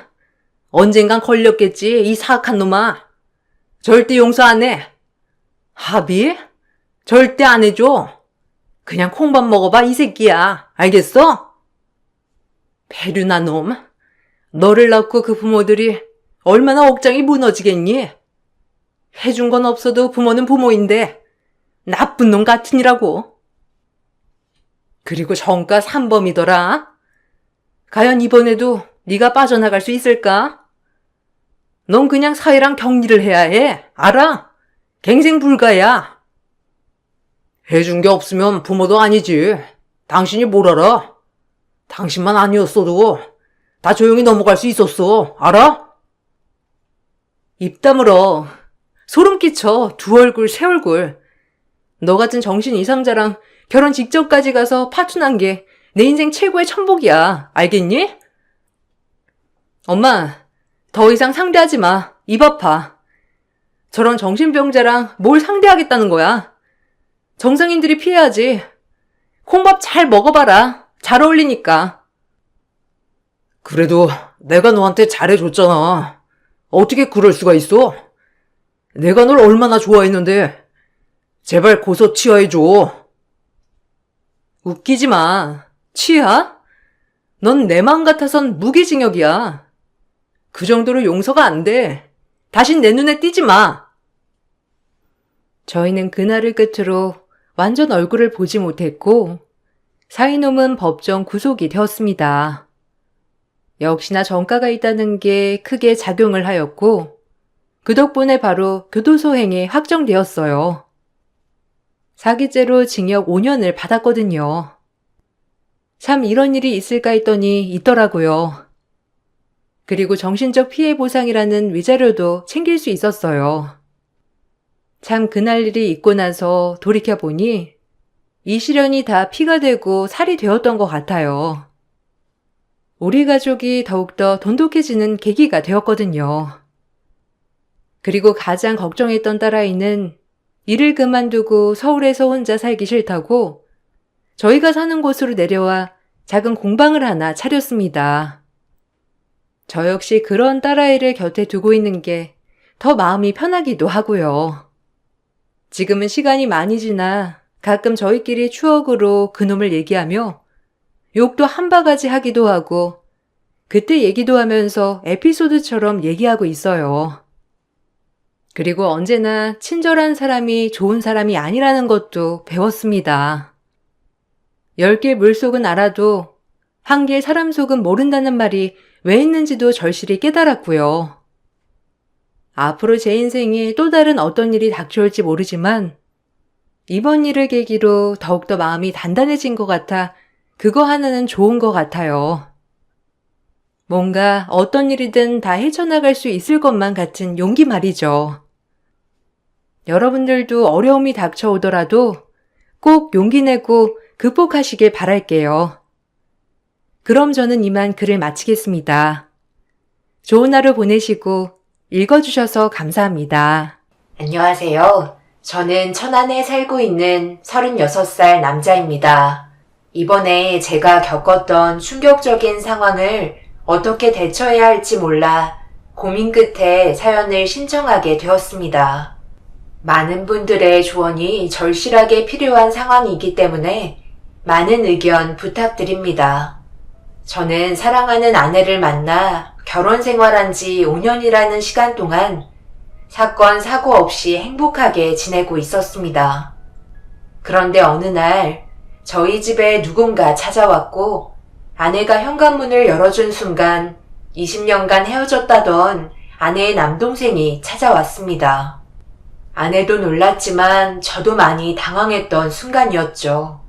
언젠간 걸렸겠지, 이 사악한 놈아. 절대 용서 안 해. 합의? 절대 안 해줘. 그냥 콩밥 먹어봐, 이 새끼야. 알겠어? 배륜아 놈. 너를 낳고 그 부모들이 얼마나 억장이 무너지겠니? 해준 건 없어도 부모는 부모인데 나쁜 놈 같으니라고. 그리고 정가 3범이더라. 과연 이번에도 네가 빠져나갈 수 있을까? 넌 그냥 사회랑 격리를 해야 해. 알아? 갱생 불가야. 해준 게 없으면 부모도 아니지. 당신이 뭘 알아? 당신만 아니었어도 다 조용히 넘어갈 수 있었어. 알아? 입 다물어. 소름 끼쳐. 두 얼굴, 세 얼굴. 너 같은 정신 이상자랑 결혼 직전까지 가서 파투난 게 내 인생 최고의 천복이야. 알겠니? 엄마, 더 이상 상대하지 마. 입 아파. 저런 정신병자랑 뭘 상대하겠다는 거야? 정상인들이 피해야지. 콩밥 잘 먹어봐라. 잘 어울리니까. 그래도 내가 너한테 잘해줬잖아. 어떻게 그럴 수가 있어? 내가 널 얼마나 좋아했는데. 제발 고소 치하해줘. 웃기지 마. 치아? 넌 내 마음 같아선 무기징역이야. 그 정도로 용서가 안 돼. 다신 내 눈에 띄지 마. 저희는 그날을 끝으로 완전 얼굴을 보지 못했고 사이놈은 법정 구속이 되었습니다. 역시나 정가가 있다는 게 크게 작용을 하였고 그 덕분에 바로 교도소행이 확정되었어요. 사기죄로 징역 5년을 받았거든요. 참 이런 일이 있을까 했더니 있더라고요. 그리고 정신적 피해 보상이라는 위자료도 챙길 수 있었어요. 참 그날 일이 있고 나서 돌이켜보니 이 시련이 다 피가 되고 살이 되었던 것 같아요. 우리 가족이 더욱더 돈독해지는 계기가 되었거든요. 그리고 가장 걱정했던 딸아이는 일을 그만두고 서울에서 혼자 살기 싫다고 저희가 사는 곳으로 내려와 작은 공방을 하나 차렸습니다. 저 역시 그런 딸아이를 곁에 두고 있는 게 더 마음이 편하기도 하고요. 지금은 시간이 많이 지나 가끔 저희끼리 추억으로 그놈을 얘기하며 욕도 한 바가지 하기도 하고 그때 얘기도 하면서 에피소드처럼 얘기하고 있어요. 그리고 언제나 친절한 사람이 좋은 사람이 아니라는 것도 배웠습니다. 10길 물속은 알아도 1길 사람 속은 모른다는 말이 왜 있는지도 절실히 깨달았고요. 앞으로 제 인생에 또 다른 어떤 일이 닥쳐올지 모르지만 이번 일을 계기로 더욱더 마음이 단단해진 것 같아 그거 하나는 좋은 것 같아요. 뭔가 어떤 일이든 다 헤쳐나갈 수 있을 것만 같은 용기 말이죠. 여러분들도 어려움이 닥쳐오더라도 꼭 용기 내고 극복하시길 바랄게요. 그럼 저는 이만 글을 마치겠습니다. 좋은 하루 보내시고 읽어주셔서 감사합니다. 안녕하세요. 저는 천안에 살고 있는 36살 남자입니다. 이번에 제가 겪었던 충격적인 상황을 어떻게 대처해야 할지 몰라 고민 끝에 사연을 신청하게 되었습니다. 많은 분들의 조언이 절실하게 필요한 상황이기 때문에 많은 의견 부탁드립니다. 저는 사랑하는 아내를 만나 결혼 생활한 지 5년이라는 시간 동안 사건, 사고 없이 행복하게 지내고 있었습니다. 그런데 어느 날 저희 집에 누군가 찾아왔고 아내가 현관문을 열어준 순간 20년간 헤어졌다던 아내의 남동생이 찾아왔습니다. 아내도 놀랐지만 저도 많이 당황했던 순간이었죠.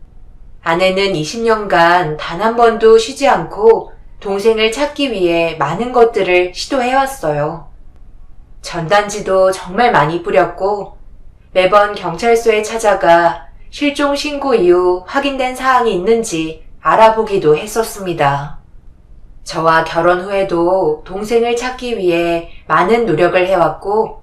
아내는 20년간 단 한 번도 쉬지 않고 동생을 찾기 위해 많은 것들을 시도해왔어요. 전단지도 정말 많이 뿌렸고 매번 경찰서에 찾아가 실종 신고 이후 확인된 사항이 있는지 알아보기도 했었습니다. 저와 결혼 후에도 동생을 찾기 위해 많은 노력을 해왔고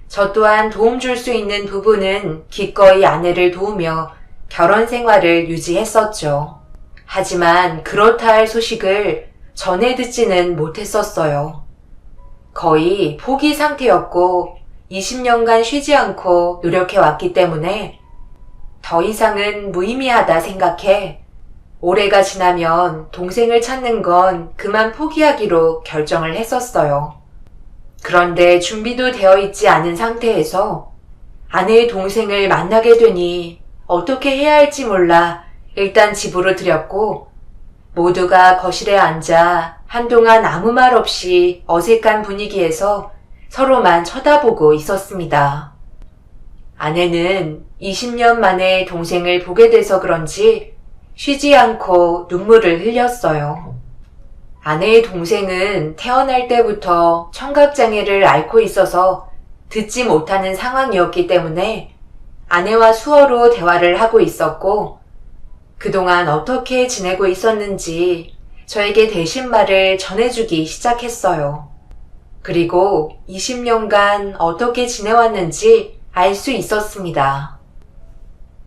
저 또한 도움 줄 수 있는 부분은 기꺼이 아내를 도우며 결혼 생활을 유지했었죠. 하지만 그렇다 할 소식을 전해 듣지는 못했었어요. 거의 포기 상태였고 20년간 쉬지 않고 노력해왔기 때문에 더 이상은 무의미하다 생각해 올해가 지나면 동생을 찾는 건 그만 포기하기로 결정을 했었어요. 그런데 준비도 되어 있지 않은 상태에서 아내의 동생을 만나게 되니 어떻게 해야 할지 몰라 일단 집으로 들였고 모두가 거실에 앉아 한동안 아무 말 없이 어색한 분위기에서 서로만 쳐다보고 있었습니다. 아내는 20년 만에 동생을 보게 돼서 그런지 쉬지 않고 눈물을 흘렸어요. 아내의 동생은 태어날 때부터 청각장애를 앓고 있어서 듣지 못하는 상황이었기 때문에 아내와 수어로 대화를 하고 있었고 그동안 어떻게 지내고 있었는지 저에게 대신 말을 전해주기 시작했어요. 그리고 20년간 어떻게 지내왔는지 알 수 있었습니다.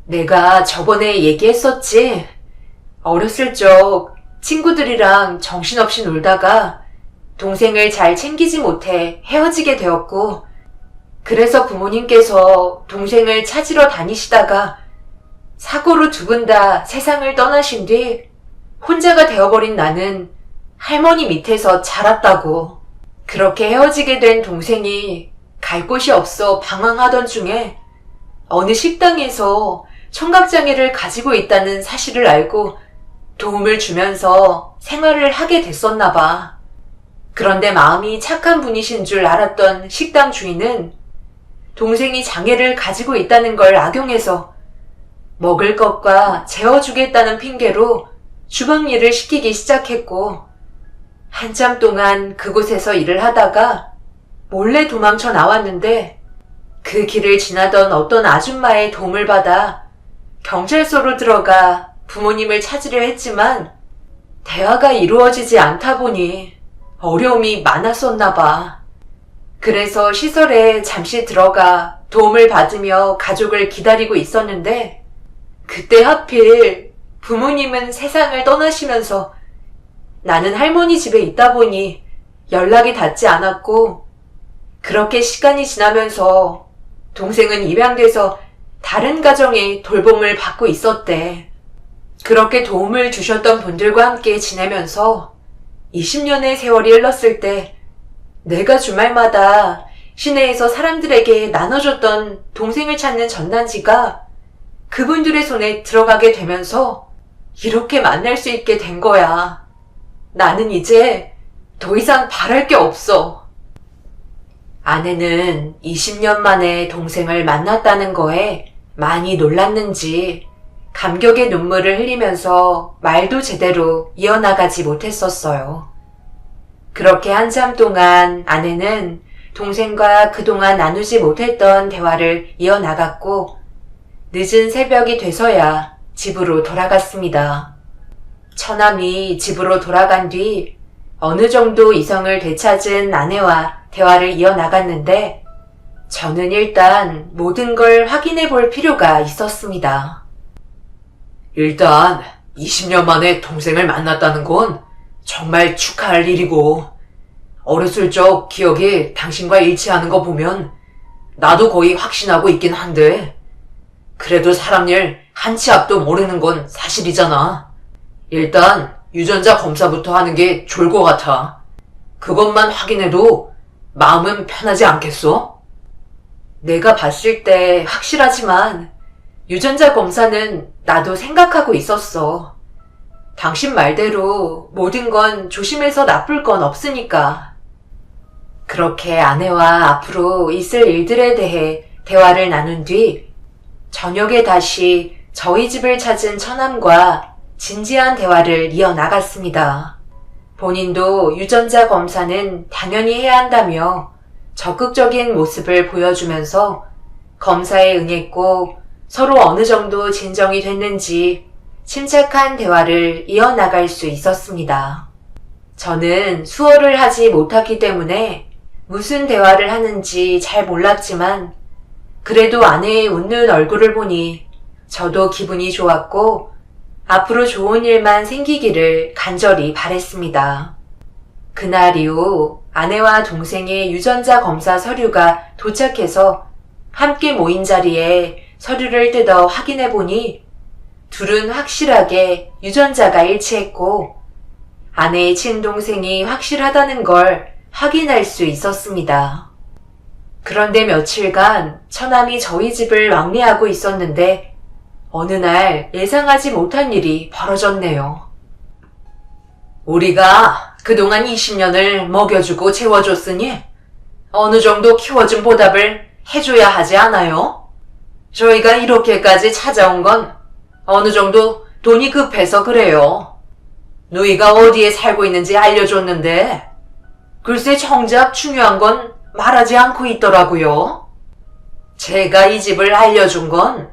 내가 저번에 얘기했었지? 어렸을 적 친구들이랑 정신없이 놀다가 동생을 잘 챙기지 못해 헤어지게 되었고 그래서 부모님께서 동생을 찾으러 다니시다가 사고로 두 분 다 세상을 떠나신 뒤 혼자가 되어버린 나는 할머니 밑에서 자랐다고. 그렇게 헤어지게 된 동생이 갈 곳이 없어 방황하던 중에 어느 식당에서 청각장애를 가지고 있다는 사실을 알고 도움을 주면서 생활을 하게 됐었나 봐. 그런데 마음이 착한 분이신 줄 알았던 식당 주인은 동생이 장애를 가지고 있다는 걸 악용해서 먹을 것과 재워주겠다는 핑계로 주방 일을 시키기 시작했고 한참 동안 그곳에서 일을 하다가 몰래 도망쳐 나왔는데 그 길을 지나던 어떤 아줌마의 도움을 받아 경찰서로 들어가 부모님을 찾으려 했지만 대화가 이루어지지 않다 보니 어려움이 많았었나 봐. 그래서 시설에 잠시 들어가 도움을 받으며 가족을 기다리고 있었는데 그때 하필 부모님은 세상을 떠나시면서 나는 할머니 집에 있다 보니 연락이 닿지 않았고 그렇게 시간이 지나면서 동생은 입양돼서 다른 가정의 돌봄을 받고 있었대. 그렇게 도움을 주셨던 분들과 함께 지내면서 20년의 세월이 흘렀을 때 내가 주말마다 시내에서 사람들에게 나눠줬던 동생을 찾는 전단지가 그분들의 손에 들어가게 되면서 이렇게 만날 수 있게 된 거야. 나는 이제 더 이상 바랄 게 없어. 아내는 20년 만에 동생을 만났다는 거에 많이 놀랐는지 감격의 눈물을 흘리면서 말도 제대로 이어나가지 못했었어요. 그렇게 한참 동안 아내는 동생과 그동안 나누지 못했던 대화를 이어나갔고 늦은 새벽이 돼서야 집으로 돌아갔습니다. 처남이 집으로 돌아간 뒤 어느 정도 이성을 되찾은 아내와 대화를 이어나갔는데 저는 일단 모든 걸 확인해 볼 필요가 있었습니다. 일단 20년 만에 동생을 만났다는 건 정말 축하할 일이고 어렸을 적 기억이 당신과 일치하는 거 보면 나도 거의 확신하고 있긴 한데 그래도 사람 일 한 치 앞도 모르는 건 사실이잖아. 일단 유전자 검사부터 하는 게 좋을 것 같아. 그것만 확인해도 마음은 편하지 않겠어? 내가 봤을 때 확실하지만 유전자 검사는 나도 생각하고 있었어. 당신 말대로 모든 건 조심해서 나쁠 건 없으니까. 그렇게 아내와 앞으로 있을 일들에 대해 대화를 나눈 뒤 저녁에 다시 저희 집을 찾은 처남과 진지한 대화를 이어나갔습니다. 본인도 유전자 검사는 당연히 해야 한다며 적극적인 모습을 보여주면서 검사에 응했고 서로 어느 정도 진정이 됐는지 침착한 대화를 이어나갈 수 있었습니다. 저는 수어를 하지 못했기 때문에 무슨 대화를 하는지 잘 몰랐지만 그래도 아내의 웃는 얼굴을 보니 저도 기분이 좋았고 앞으로 좋은 일만 생기기를 간절히 바랬습니다. 그날 이후 아내와 동생의 유전자 검사 서류가 도착해서 함께 모인 자리에 서류를 뜯어 확인해 보니 둘은 확실하게 유전자가 일치했고 아내의 친동생이 확실하다는 걸 확인할 수 있었습니다. 그런데 며칠간 처남이 저희 집을 왕래하고 있었는데 어느 날 예상하지 못한 일이 벌어졌네요. 우리가 그동안 20년을 먹여주고 재워줬으니 어느 정도 키워준 보답을 해줘야 하지 않아요? 저희가 이렇게까지 찾아온 건 어느 정도 돈이 급해서 그래요. 누이가 어디에 살고 있는지 알려줬는데 글쎄 정작 중요한 건 말하지 않고 있더라고요. 제가 이 집을 알려준 건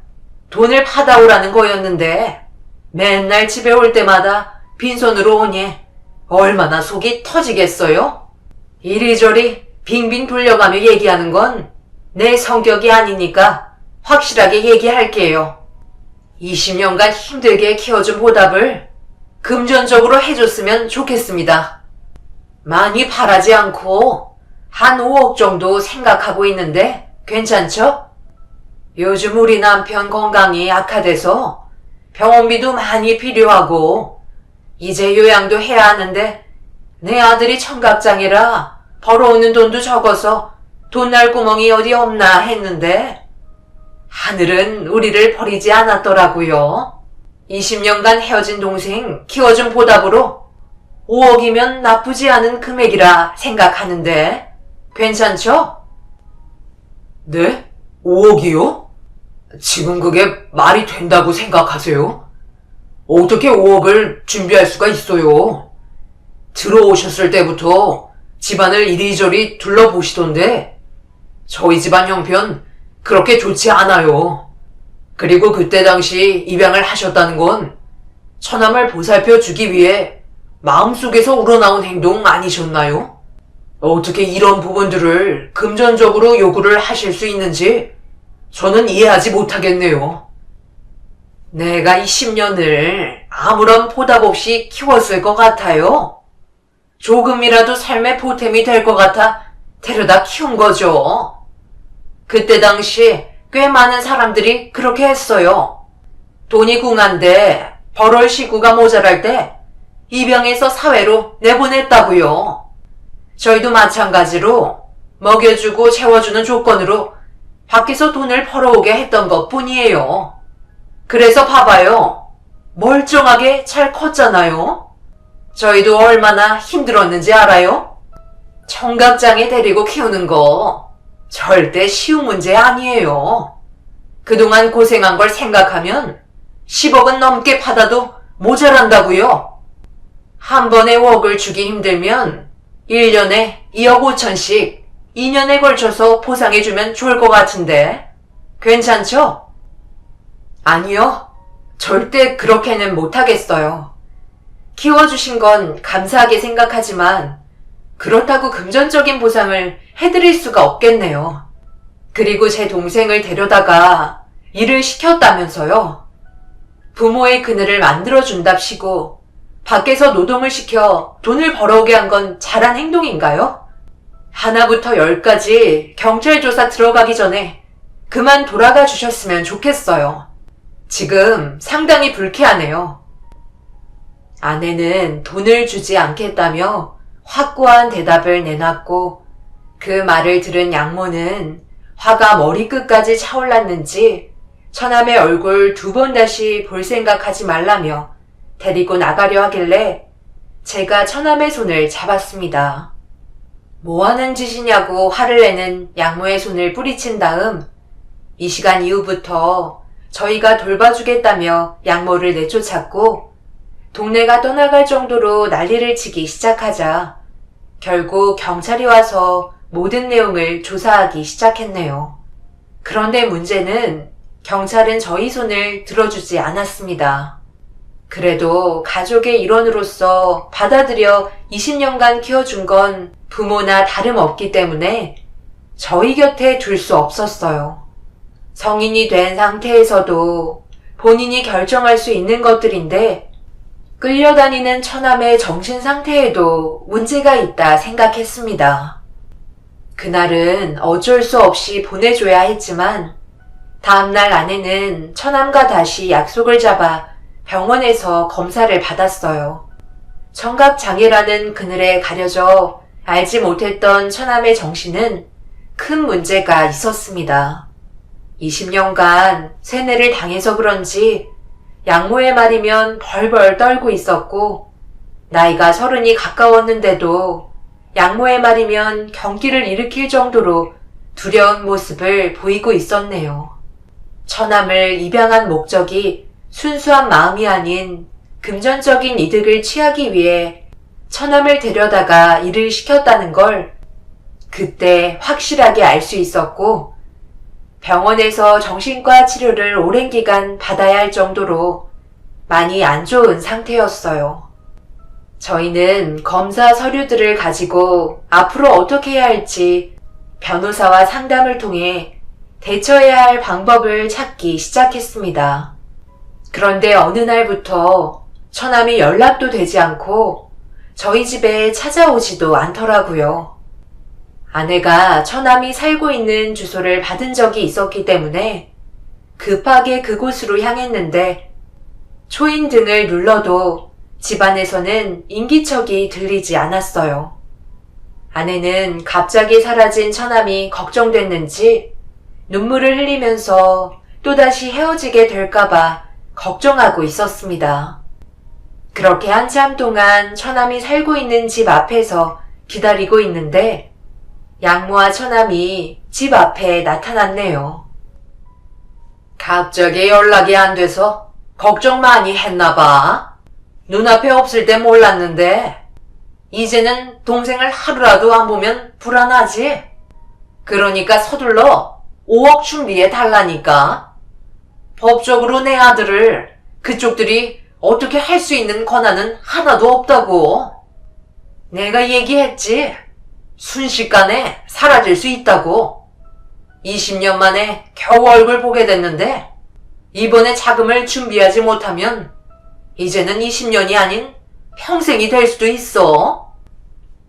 돈을 받아오라는 거였는데 맨날 집에 올 때마다 빈손으로 오니 얼마나 속이 터지겠어요? 이리저리 빙빙 돌려가며 얘기하는 건 내 성격이 아니니까 확실하게 얘기할게요. 20년간 힘들게 키워준 보답을 금전적으로 해줬으면 좋겠습니다. 많이 바라지 않고 한 5억 정도 생각하고 있는데 괜찮죠? 요즘 우리 남편 건강이 악화돼서 병원비도 많이 필요하고 이제 요양도 해야 하는데 내 아들이 청각장애라 벌어오는 돈도 적어서 돈 날 구멍이 어디 없나 했는데 하늘은 우리를 버리지 않았더라고요. 20년간 헤어진 동생 키워준 보답으로 5억이면 나쁘지 않은 금액이라 생각하는데 괜찮죠? 네? 5억이요? 지금 그게 말이 된다고 생각하세요? 어떻게 5억을 준비할 수가 있어요? 들어오셨을 때부터 집안을 이리저리 둘러보시던데 저희 집안 형편 그렇게 좋지 않아요. 그리고 그때 당시 입양을 하셨다는 건 처남을 보살펴 주기 위해 마음속에서 우러나온 행동 아니셨나요? 어떻게 이런 부분들을 금전적으로 요구를 하실 수 있는지 저는 이해하지 못하겠네요. 내가 20년을 아무런 보답 없이 키웠을 것 같아요. 조금이라도 삶의 보탬이 될 것 같아 데려다 키운 거죠. 그때 당시 꽤 많은 사람들이 그렇게 했어요. 돈이 궁한데 벌을 식구가 모자랄 때 입양해서 사회로 내보냈다고요. 저희도 마찬가지로 먹여주고 채워주는 조건으로 밖에서 돈을 벌어오게 했던 것 뿐이에요. 그래서 봐봐요. 멀쩡하게 잘 컸잖아요. 저희도 얼마나 힘들었는지 알아요? 청각장애 데리고 키우는 거 절대 쉬운 문제 아니에요. 그동안 고생한 걸 생각하면 10억은 넘게 받아도 모자란다고요. 한 번에 웍을 주기 힘들면 1년에 2억 5천씩 2년에 걸쳐서 보상해주면 좋을 것 같은데 괜찮죠? 아니요. 절대 그렇게는 못하겠어요. 키워주신 건 감사하게 생각하지만 그렇다고 금전적인 보상을 해드릴 수가 없겠네요. 그리고 제 동생을 데려다가 일을 시켰다면서요. 부모의 그늘을 만들어준답시고 밖에서 노동을 시켜 돈을 벌어오게 한 건 잘한 행동인가요? 하나부터 10까지 경찰 조사 들어가기 전에 그만 돌아가 주셨으면 좋겠어요. 지금 상당히 불쾌하네요. 아내는 돈을 주지 않겠다며 확고한 대답을 내놨고 그 말을 들은 양모는 화가 머리끝까지 차올랐는지 처남의 얼굴 2번 다시 볼 생각하지 말라며 데리고 나가려 하길래 제가 처남의 손을 잡았습니다. 뭐하는 짓이냐고 화를 내는 양모의 손을 뿌리친 다음 이 시간 이후부터 저희가 돌봐주겠다며 양모를 내쫓았고 동네가 떠나갈 정도로 난리를 치기 시작하자 결국 경찰이 와서 모든 내용을 조사하기 시작했네요. 그런데 문제는 경찰은 저희 손을 들어주지 않았습니다. 그래도 가족의 일원으로서 받아들여 20년간 키워준 건 부모나 다름없기 때문에 저희 곁에 둘 수 없었어요. 성인이 된 상태에서도 본인이 결정할 수 있는 것들인데 끌려다니는 처남의 정신 상태에도 문제가 있다 생각했습니다. 그날은 어쩔 수 없이 보내줘야 했지만 다음날 아내는 처남과 다시 약속을 잡아 병원에서 검사를 받았어요. 청각장애라는 그늘에 가려져 알지 못했던 처남의 정신은 큰 문제가 있었습니다. 20년간 세뇌를 당해서 그런지 양모의 말이면 벌벌 떨고 있었고 나이가 30이 가까웠는데도 양모의 말이면 경기를 일으킬 정도로 두려운 모습을 보이고 있었네요. 처남을 입양한 목적이 순수한 마음이 아닌 금전적인 이득을 취하기 위해 처남을 데려다가 일을 시켰다는 걸 그때 확실하게 알 수 있었고 병원에서 정신과 치료를 오랜 기간 받아야 할 정도로 많이 안 좋은 상태였어요. 저희는 검사 서류들을 가지고 앞으로 어떻게 해야 할지 변호사와 상담을 통해 대처해야 할 방법을 찾기 시작했습니다. 그런데 어느 날부터 처남이 연락도 되지 않고 저희 집에 찾아오지도 않더라고요. 아내가 처남이 살고 있는 주소를 받은 적이 있었기 때문에 급하게 그곳으로 향했는데 초인 등을 눌러도 집안에서는 인기척이 들리지 않았어요. 아내는 갑자기 사라진 처남이 걱정됐는지 눈물을 흘리면서 또다시 헤어지게 될까봐 걱정하고 있었습니다. 그렇게 한참 동안 처남이 살고 있는 집 앞에서 기다리고 있는데 양모와 처남이 집 앞에 나타났네요. 갑자기 연락이 안 돼서 걱정 많이 했나봐. 눈앞에 없을 때 몰랐는데 이제는 동생을 하루라도 안 보면 불안하지. 그러니까 서둘러 5억 준비해 달라니까. 법적으로 내 아들을 그쪽들이 어떻게 할 수 있는 권한은 하나도 없다고. 내가 얘기했지. 순식간에 사라질 수 있다고. 20년 만에 겨우 얼굴 보게 됐는데 이번에 자금을 준비하지 못하면 이제는 20년이 아닌 평생이 될 수도 있어.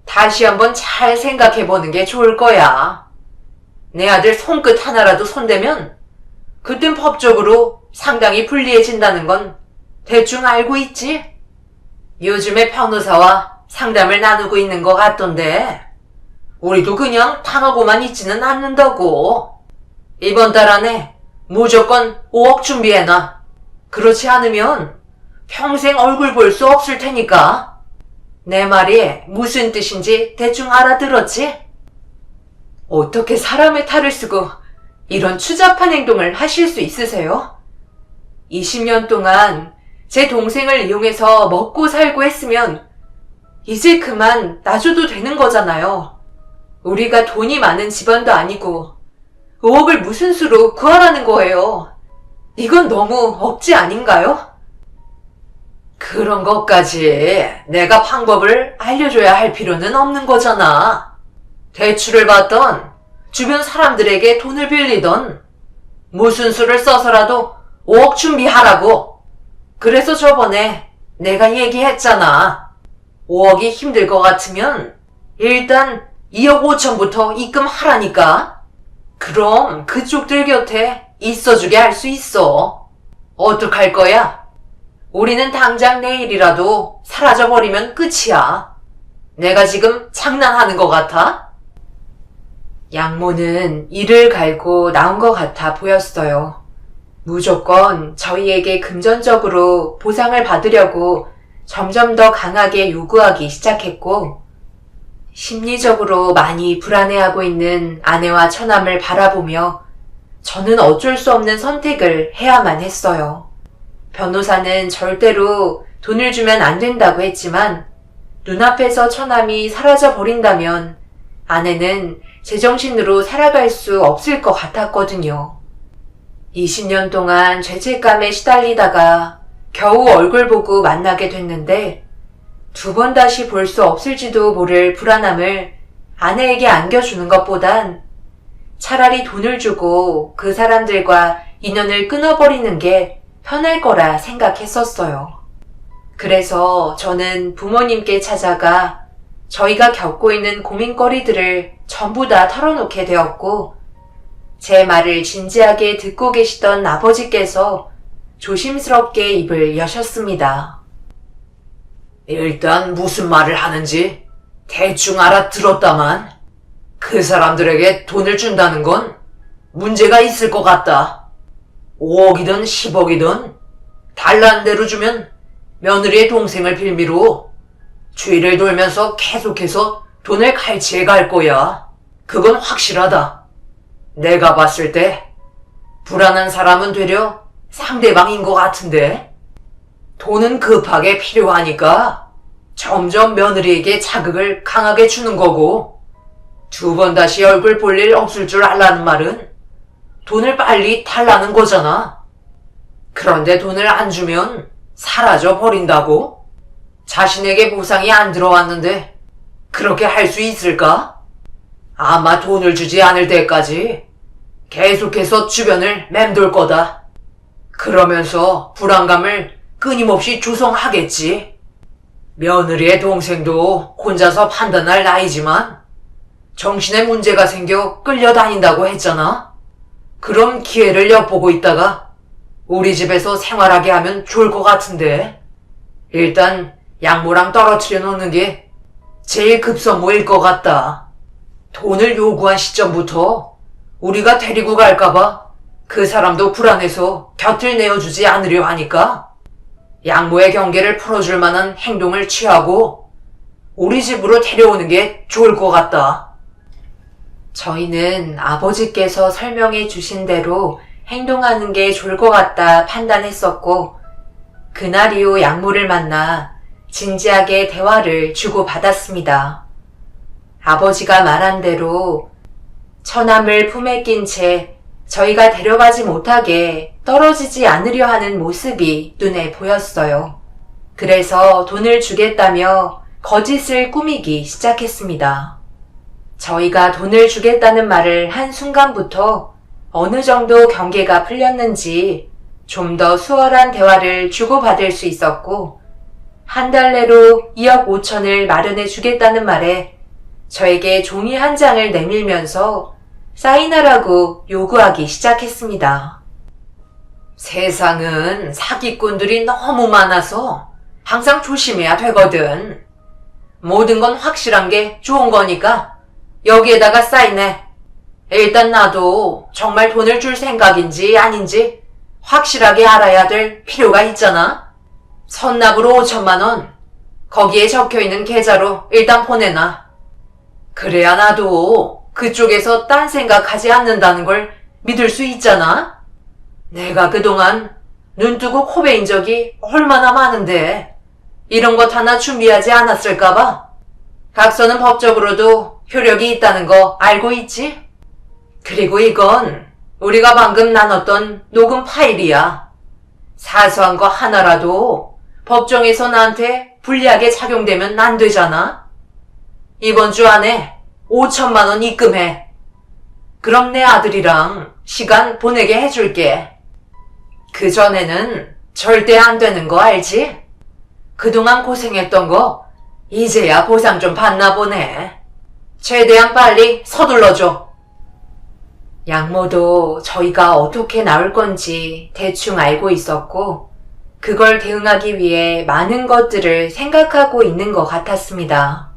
다시 한번 잘 생각해보는 게 좋을 거야. 내 아들 손끝 하나라도 손대면 그땐 법적으로 상당히 불리해진다는 건 대충 알고 있지? 요즘에 변호사와 상담을 나누고 있는 것 같던데 우리도 그냥 당하고만 있지는 않는다고. 이번 달 안에 무조건 5억 준비해놔. 그렇지 않으면 평생 얼굴 볼 수 없을 테니까. 내 말이 무슨 뜻인지 대충 알아들었지? 어떻게 사람의 탈을 쓰고 이런 추잡한 행동을 하실 수 있으세요? 20년 동안 제 동생을 이용해서 먹고 살고 했으면 이제 그만 놔줘도 되는 거잖아요. 우리가 돈이 많은 집안도 아니고 5억을 무슨 수로 구하라는 거예요. 이건 너무 억지 아닌가요? 그런 것까지 내가 방법을 알려줘야 할 필요는 없는 거잖아. 대출을 받던 주변 사람들에게 돈을 빌리던 무슨 수를 써서라도 5억 준비하라고. 그래서 저번에 내가 얘기했잖아. 5억이 힘들 것 같으면 일단 2억 5천부터 입금하라니까. 그럼 그쪽들 곁에 있어주게 할 수 있어. 어떡할 거야? 우리는 당장 내일이라도 사라져버리면 끝이야. 내가 지금 장난하는 것 같아? 양모는 이를 갈고 나온 것 같아 보였어요. 무조건 저희에게 금전적으로 보상을 받으려고 점점 더 강하게 요구하기 시작했고, 심리적으로 많이 불안해하고 있는 아내와 처남을 바라보며 저는 어쩔 수 없는 선택을 해야만 했어요. 변호사는 절대로 돈을 주면 안 된다고 했지만 눈앞에서 처남이 사라져 버린다면 아내는 제정신으로 살아갈 수 없을 것 같았거든요. 20년 동안 죄책감에 시달리다가 겨우 얼굴 보고 만나게 됐는데 두 번 다시 볼 수 없을지도 모를 불안함을 아내에게 안겨주는 것보단 차라리 돈을 주고 그 사람들과 인연을 끊어버리는 게 편할 거라 생각했었어요. 그래서 저는 부모님께 찾아가 저희가 겪고 있는 고민거리들을 전부 다 털어놓게 되었고, 제 말을 진지하게 듣고 계시던 아버지께서 조심스럽게 입을 여셨습니다. 일단 무슨 말을 하는지 대충 알아들었다만 그 사람들에게 돈을 준다는 건 문제가 있을 것 같다. 5억이든 10억이든 달라는 대로 주면 며느리의 동생을 빌미로 주위를 돌면서 계속해서 돈을 갈취해 갈 거야. 그건 확실하다. 내가 봤을 때 불안한 사람은 되려 상대방인 것 같은데 돈은 급하게 필요하니까 점점 며느리에게 자극을 강하게 주는 거고, 두 번 다시 얼굴 볼 일 없을 줄 알라는 말은 돈을 빨리 달라는 거잖아. 그런데 돈을 안 주면 사라져 버린다고? 자신에게 보상이 안 들어왔는데 그렇게 할 수 있을까? 아마 돈을 주지 않을 때까지 계속해서 주변을 맴돌 거다. 그러면서 불안감을 끊임없이 조성하겠지. 며느리의 동생도 혼자서 판단할 나이지만 정신에 문제가 생겨 끌려다닌다고 했잖아. 그럼 기회를 엿보고 있다가 우리 집에서 생활하게 하면 좋을 것 같은데, 일단 양모랑 떨어뜨려 놓는 게 제일 급선무일 것 같다. 돈을 요구한 시점부터 우리가 데리고 갈까봐 그 사람도 불안해서 곁을 내어주지 않으려 하니까 양모의 경계를 풀어줄 만한 행동을 취하고 우리 집으로 데려오는 게 좋을 것 같다. 저희는 아버지께서 설명해 주신 대로 행동하는 게 좋을 것 같다 판단했었고, 그날 이후 양모를 만나 진지하게 대화를 주고받았습니다. 아버지가 말한 대로 처남을 품에 낀 채 저희가 데려가지 못하게 떨어지지 않으려 하는 모습이 눈에 보였어요. 그래서 돈을 주겠다며 거짓을 꾸미기 시작했습니다. 저희가 돈을 주겠다는 말을 한 순간부터 어느 정도 경계가 풀렸는지 좀 더 수월한 대화를 주고받을 수 있었고, 한 달 내로 2억 5천을 마련해 주겠다는 말에 저에게 종이 한 장을 내밀면서 사인하라고 요구하기 시작했습니다. 세상은 사기꾼들이 너무 많아서 항상 조심해야 되거든. 모든 건 확실한 게 좋은 거니까 여기에다가 사인해. 일단 나도 정말 돈을 줄 생각인지 아닌지 확실하게 알아야 될 필요가 있잖아. 선납으로 5천만 원. 거기에 적혀있는 계좌로 일단 보내놔. 그래야 나도 그쪽에서 딴 생각하지 않는다는 걸 믿을 수 있잖아. 내가 그동안 눈 뜨고 코 베인 적이 얼마나 많은데 이런 것 하나 준비하지 않았을까봐. 각서는 법적으로도 효력이 있다는 거 알고 있지? 그리고 이건 우리가 방금 나눴던 녹음 파일이야. 사소한 거 하나라도 법정에서 나한테 불리하게 작용되면 안 되잖아. 이번 주 안에 5천만 원 입금해. 그럼 내 아들이랑 시간 보내게 해줄게. 그전에는 절대 안 되는 거 알지? 그동안 고생했던 거 이제야 보상 좀 받나 보네. 최대한 빨리 서둘러줘. 양모도 저희가 어떻게 나올 건지 대충 알고 있었고 그걸 대응하기 위해 많은 것들을 생각하고 있는 것 같았습니다.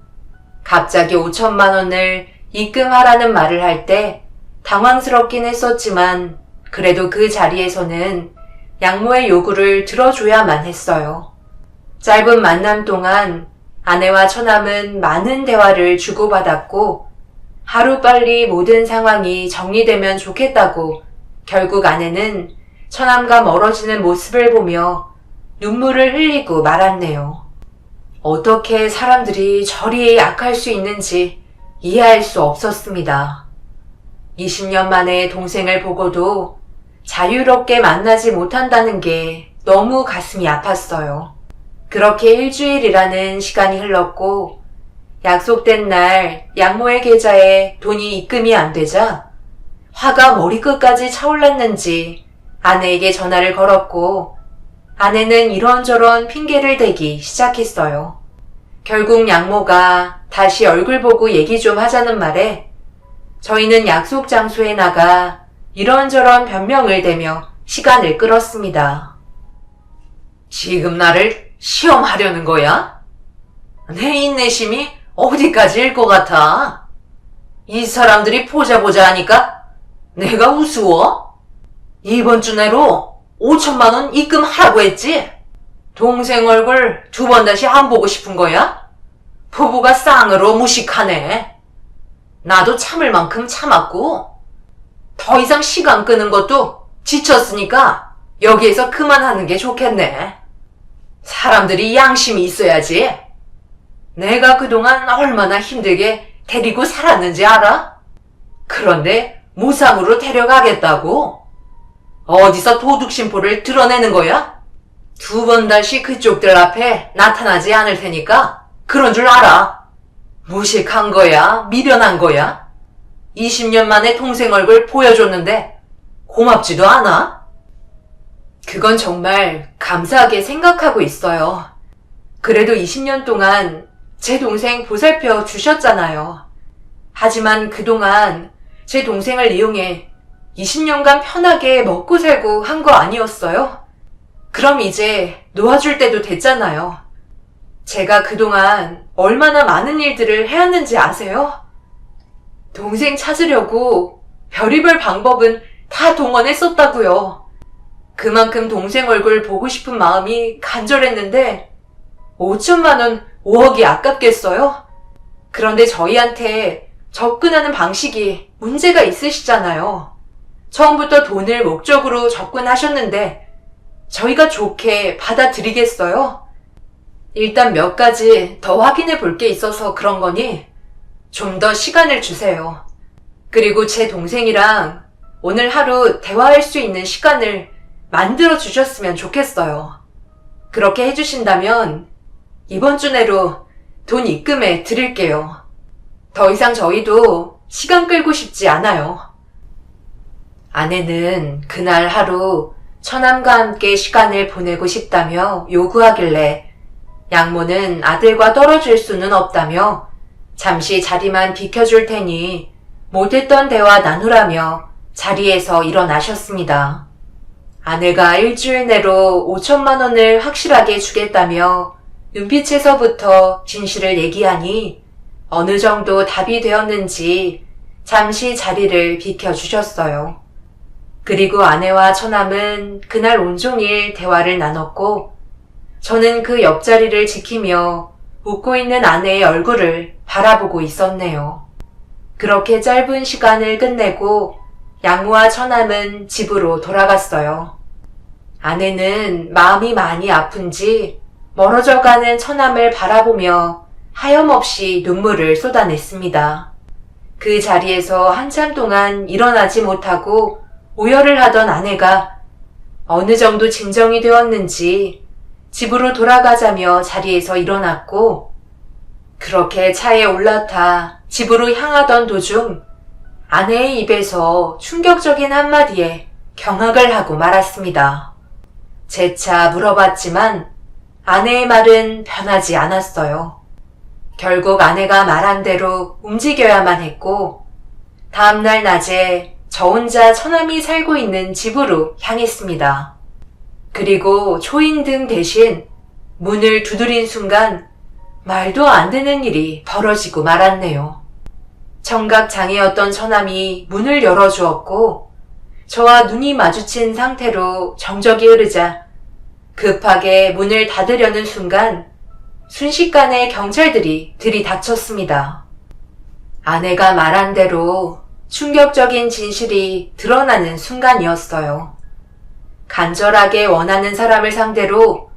갑자기 5천만 원을 입금하라는 말을 할 때 당황스럽긴 했었지만 그래도 그 자리에서는 양모의 요구를 들어줘야만 했어요. 짧은 만남 동안 아내와 처남은 많은 대화를 주고받았고 하루빨리 모든 상황이 정리되면 좋겠다고 결국 아내는 처남과 멀어지는 모습을 보며 눈물을 흘리고 말았네요. 어떻게 사람들이 저리 약할 수 있는지 이해할 수 없었습니다. 20년 만에 동생을 보고도 자유롭게 만나지 못한다는 게 너무 가슴이 아팠어요. 그렇게 일주일이라는 시간이 흘렀고 약속된 날 양모의 계좌에 돈이 입금이 안 되자 화가 머리끝까지 차올랐는지 아내에게 전화를 걸었고 아내는 이런저런 핑계를 대기 시작했어요. 결국 양모가 다시 얼굴 보고 얘기 좀 하자는 말에 저희는 약속 장소에 나가 이런저런 변명을 대며 시간을 끌었습니다. 지금 나를 시험하려는 거야? 내 인내심이 어디까지일 것 같아? 이 사람들이 보자 하니까 내가 우스워? 이번 주 내로 5천만 원 입금하라고 했지? 동생 얼굴 2번 다시 안 보고 싶은 거야? 부부가 쌍으로 무식하네. 나도 참을 만큼 참았고 더 이상 시간 끄는 것도 지쳤으니까 여기에서 그만하는 게 좋겠네. 사람들이 양심이 있어야지. 내가 그동안 얼마나 힘들게 데리고 살았는지 알아? 그런데 무상으로 데려가겠다고? 어디서 도둑심보를 드러내는 거야? 2번 다시 그쪽들 앞에 나타나지 않을 테니까 그런 줄 알아. 무식한 거야? 미련한 거야? 20년 만에 동생 얼굴 보여줬는데 고맙지도 않아? 그건 정말 감사하게 생각하고 있어요. 그래도 20년 동안 제 동생 보살펴 주셨잖아요. 하지만 그동안 제 동생을 이용해 20년간 편하게 먹고 살고 한 거 아니었어요? 그럼 이제 놓아줄 때도 됐잖아요. 제가 그동안 얼마나 많은 일들을 해왔는지 아세요? 동생 찾으려고 별의별 방법은 다 동원했었다고요. 그만큼 동생 얼굴 보고 싶은 마음이 간절했는데 5천만 원 5억이 아깝겠어요? 그런데 저희한테 접근하는 방식이 문제가 있으시잖아요. 처음부터 돈을 목적으로 접근하셨는데 저희가 좋게 받아들이겠어요? 일단 몇 가지 더 확인해 볼 게 있어서 그런 거니 좀 더 시간을 주세요. 그리고 제 동생이랑 오늘 하루 대화할 수 있는 시간을 만들어 주셨으면 좋겠어요. 그렇게 해주신다면 이번 주 내로 돈 입금해 드릴게요. 더 이상 저희도 시간 끌고 싶지 않아요. 아내는 그날 하루 처남과 함께 시간을 보내고 싶다며 요구하길래 양모는 아들과 떨어질 수는 없다며 잠시 자리만 비켜줄 테니 못했던 대화 나누라며 자리에서 일어나셨습니다. 아내가 일주일 내로 5천만 원을 확실하게 주겠다며 눈빛에서부터 진실을 얘기하니 어느 정도 답이 되었는지 잠시 자리를 비켜주셨어요. 그리고 아내와 처남은 그날 온종일 대화를 나눴고 저는 그 옆자리를 지키며 웃고 있는 아내의 얼굴을 바라보고 있었네요. 그렇게 짧은 시간을 끝내고 양모와 처남은 집으로 돌아갔어요. 아내는 마음이 많이 아픈지 멀어져가는 처남을 바라보며 하염없이 눈물을 쏟아냈습니다. 그 자리에서 한참 동안 일어나지 못하고 오열을 하던 아내가 어느 정도 진정이 되었는지 집으로 돌아가자며 자리에서 일어났고 그렇게 차에 올라타 집으로 향하던 도중 아내의 입에서 충격적인 한마디에 경악을 하고 말았습니다. 재차 물어봤지만 아내의 말은 변하지 않았어요. 결국 아내가 말한 대로 움직여야만 했고 다음날 낮에 저 혼자 처남이 살고 있는 집으로 향했습니다. 그리고 초인등 대신 문을 두드린 순간 말도 안 되는 일이 벌어지고 말았네요. 청각장애였던 처남이 문을 열어주었고 저와 눈이 마주친 상태로 정적이 흐르자 급하게 문을 닫으려는 순간 순식간에 경찰들이 들이닥쳤습니다. 아내가 말한 대로 충격적인 진실이 드러나는 순간이었어요. 간절하게 원하는 사람을 상대로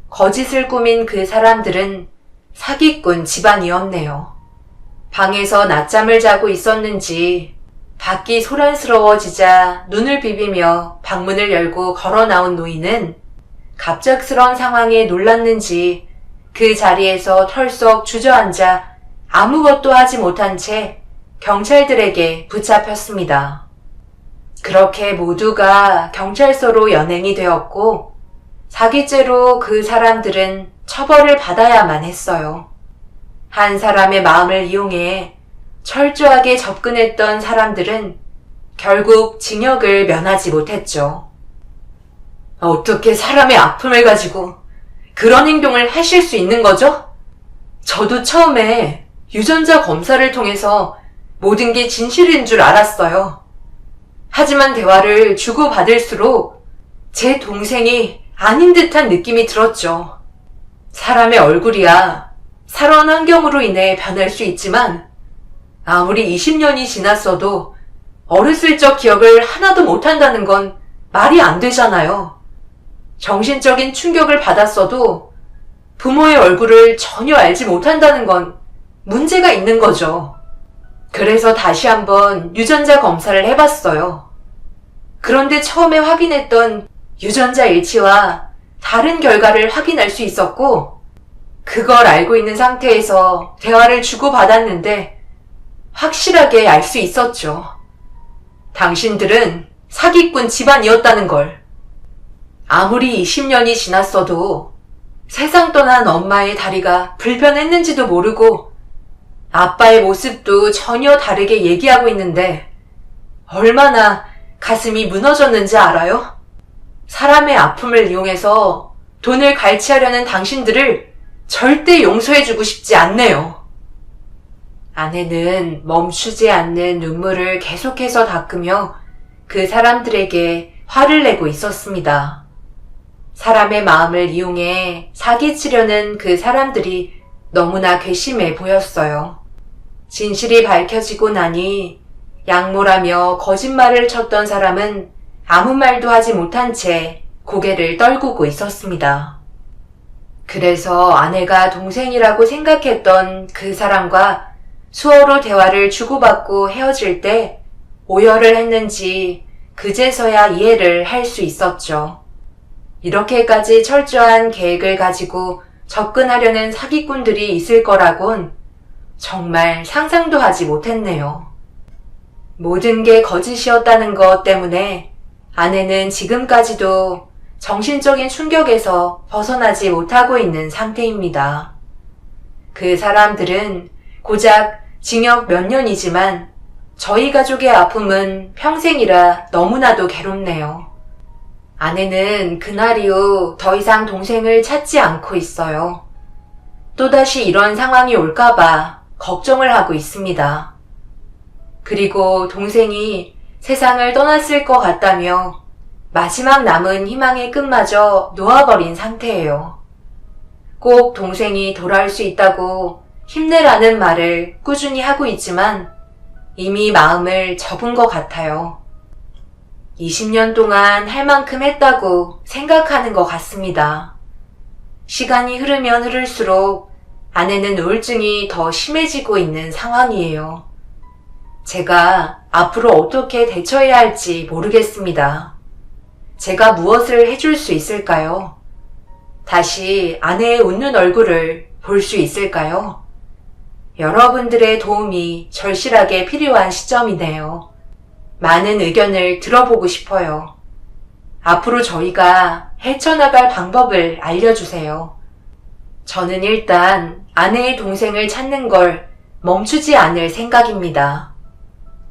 거짓을 꾸민 그 사람들은 사기꾼 집안이었네요. 방에서 낮잠을 자고 있었는지 밖이 소란스러워지자 눈을 비비며 방문을 열고 걸어 나온 노인은 갑작스런 상황에 놀랐는지 그 자리에서 털썩 주저앉아 아무것도 하지 못한 채 경찰들에게 붙잡혔습니다. 그렇게 모두가 경찰서로 연행이 되었고 사기죄로 그 사람들은 처벌을 받아야만 했어요. 한 사람의 마음을 이용해 철저하게 접근했던 사람들은 결국 징역을 면하지 못했죠. 어떻게 사람의 아픔을 가지고 그런 행동을 하실 수 있는 거죠? 저도 처음에 유전자 검사를 통해서 모든 게 진실인 줄 알았어요. 하지만 대화를 주고받을수록 제 동생이 아닌 듯한 느낌이 들었죠. 사람의 얼굴이야 살아온 환경으로 인해 변할 수 있지만 아무리 20년이 지났어도 어렸을 적 기억을 하나도 못한다는 건 말이 안 되잖아요. 정신적인 충격을 받았어도 부모의 얼굴을 전혀 알지 못한다는 건 문제가 있는 거죠. 그래서 다시 한번 유전자 검사를 해봤어요. 그런데 처음에 확인했던 유전자 일치와 다른 결과를 확인할 수 있었고 그걸 알고 있는 상태에서 대화를 주고받았는데 확실하게 알 수 있었죠. 당신들은 사기꾼 집안이었다는 걸. 아무리 20년이 지났어도 세상 떠난 엄마의 다리가 불편했는지도 모르고 아빠의 모습도 전혀 다르게 얘기하고 있는데 얼마나 가슴이 무너졌는지 알아요? 사람의 아픔을 이용해서 돈을 갈취하려는 당신들을 절대 용서해주고 싶지 않네요. 아내는 멈추지 않는 눈물을 계속해서 닦으며 그 사람들에게 화를 내고 있었습니다. 사람의 마음을 이용해 사기치려는 그 사람들이 너무나 괘씸해 보였어요. 진실이 밝혀지고 나니 양모라며 거짓말을 쳤던 사람은 아무 말도 하지 못한 채 고개를 떨구고 있었습니다. 그래서 아내가 동생이라고 생각했던 그 사람과 수어로 대화를 주고받고 헤어질 때 오열을 했는지 그제서야 이해를 할 수 있었죠. 이렇게까지 철저한 계획을 가지고 접근하려는 사기꾼들이 있을 거라곤 정말 상상도 하지 못했네요. 모든 게 거짓이었다는 것 때문에 아내는 지금까지도 정신적인 충격에서 벗어나지 못하고 있는 상태입니다. 그 사람들은 고작 징역 몇 년이지만 저희 가족의 아픔은 평생이라 너무나도 괴롭네요. 아내는 그날 이후 더 이상 동생을 찾지 않고 있어요. 또다시 이런 상황이 올까봐 걱정을 하고 있습니다. 그리고 동생이 세상을 떠났을 것 같다며 마지막 남은 희망의 끝마저 놓아버린 상태예요. 꼭 동생이 돌아올 수 있다고 힘내라는 말을 꾸준히 하고 있지만 이미 마음을 접은 것 같아요. 20년 동안 할 만큼 했다고 생각하는 것 같습니다. 시간이 흐르면 흐를수록 아내는 우울증이 더 심해지고 있는 상황이에요. 제가 앞으로 어떻게 대처해야 할지 모르겠습니다. 제가 무엇을 해줄 수 있을까요? 다시 아내의 웃는 얼굴을 볼 수 있을까요? 여러분들의 도움이 절실하게 필요한 시점이네요. 많은 의견을 들어보고 싶어요. 앞으로 저희가 헤쳐나갈 방법을 알려주세요. 저는 일단 아내의 동생을 찾는 걸 멈추지 않을 생각입니다.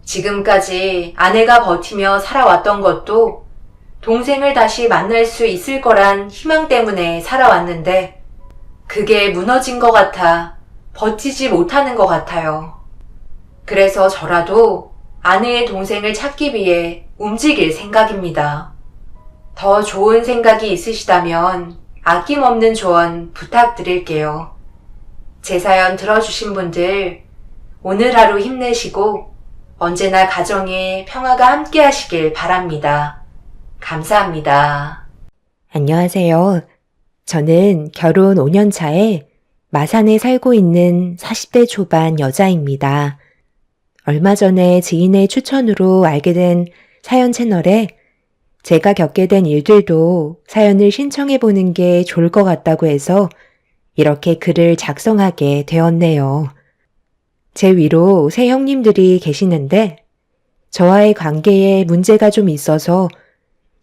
지금까지 아내가 버티며 살아왔던 것도 동생을 다시 만날 수 있을 거란 희망 때문에 살아왔는데 그게 무너진 것 같아 버티지 못하는 것 같아요. 그래서 저라도 아내의 동생을 찾기 위해 움직일 생각입니다. 더 좋은 생각이 있으시다면 아낌없는 조언 부탁드릴게요. 제 사연 들어주신 분들 오늘 하루 힘내시고 언제나 가정에 평화가 함께 하시길 바랍니다. 감사합니다. 안녕하세요. 저는 결혼 5년 차에 마산에 살고 있는 40대 초반 여자입니다. 얼마 전에 지인의 추천으로 알게 된 사연 채널에 제가 겪게 된 일들도 사연을 신청해 보는 게 좋을 것 같다고 해서 이렇게 글을 작성하게 되었네요. 제 위로 세 형님들이 계시는데 저와의 관계에 문제가 좀 있어서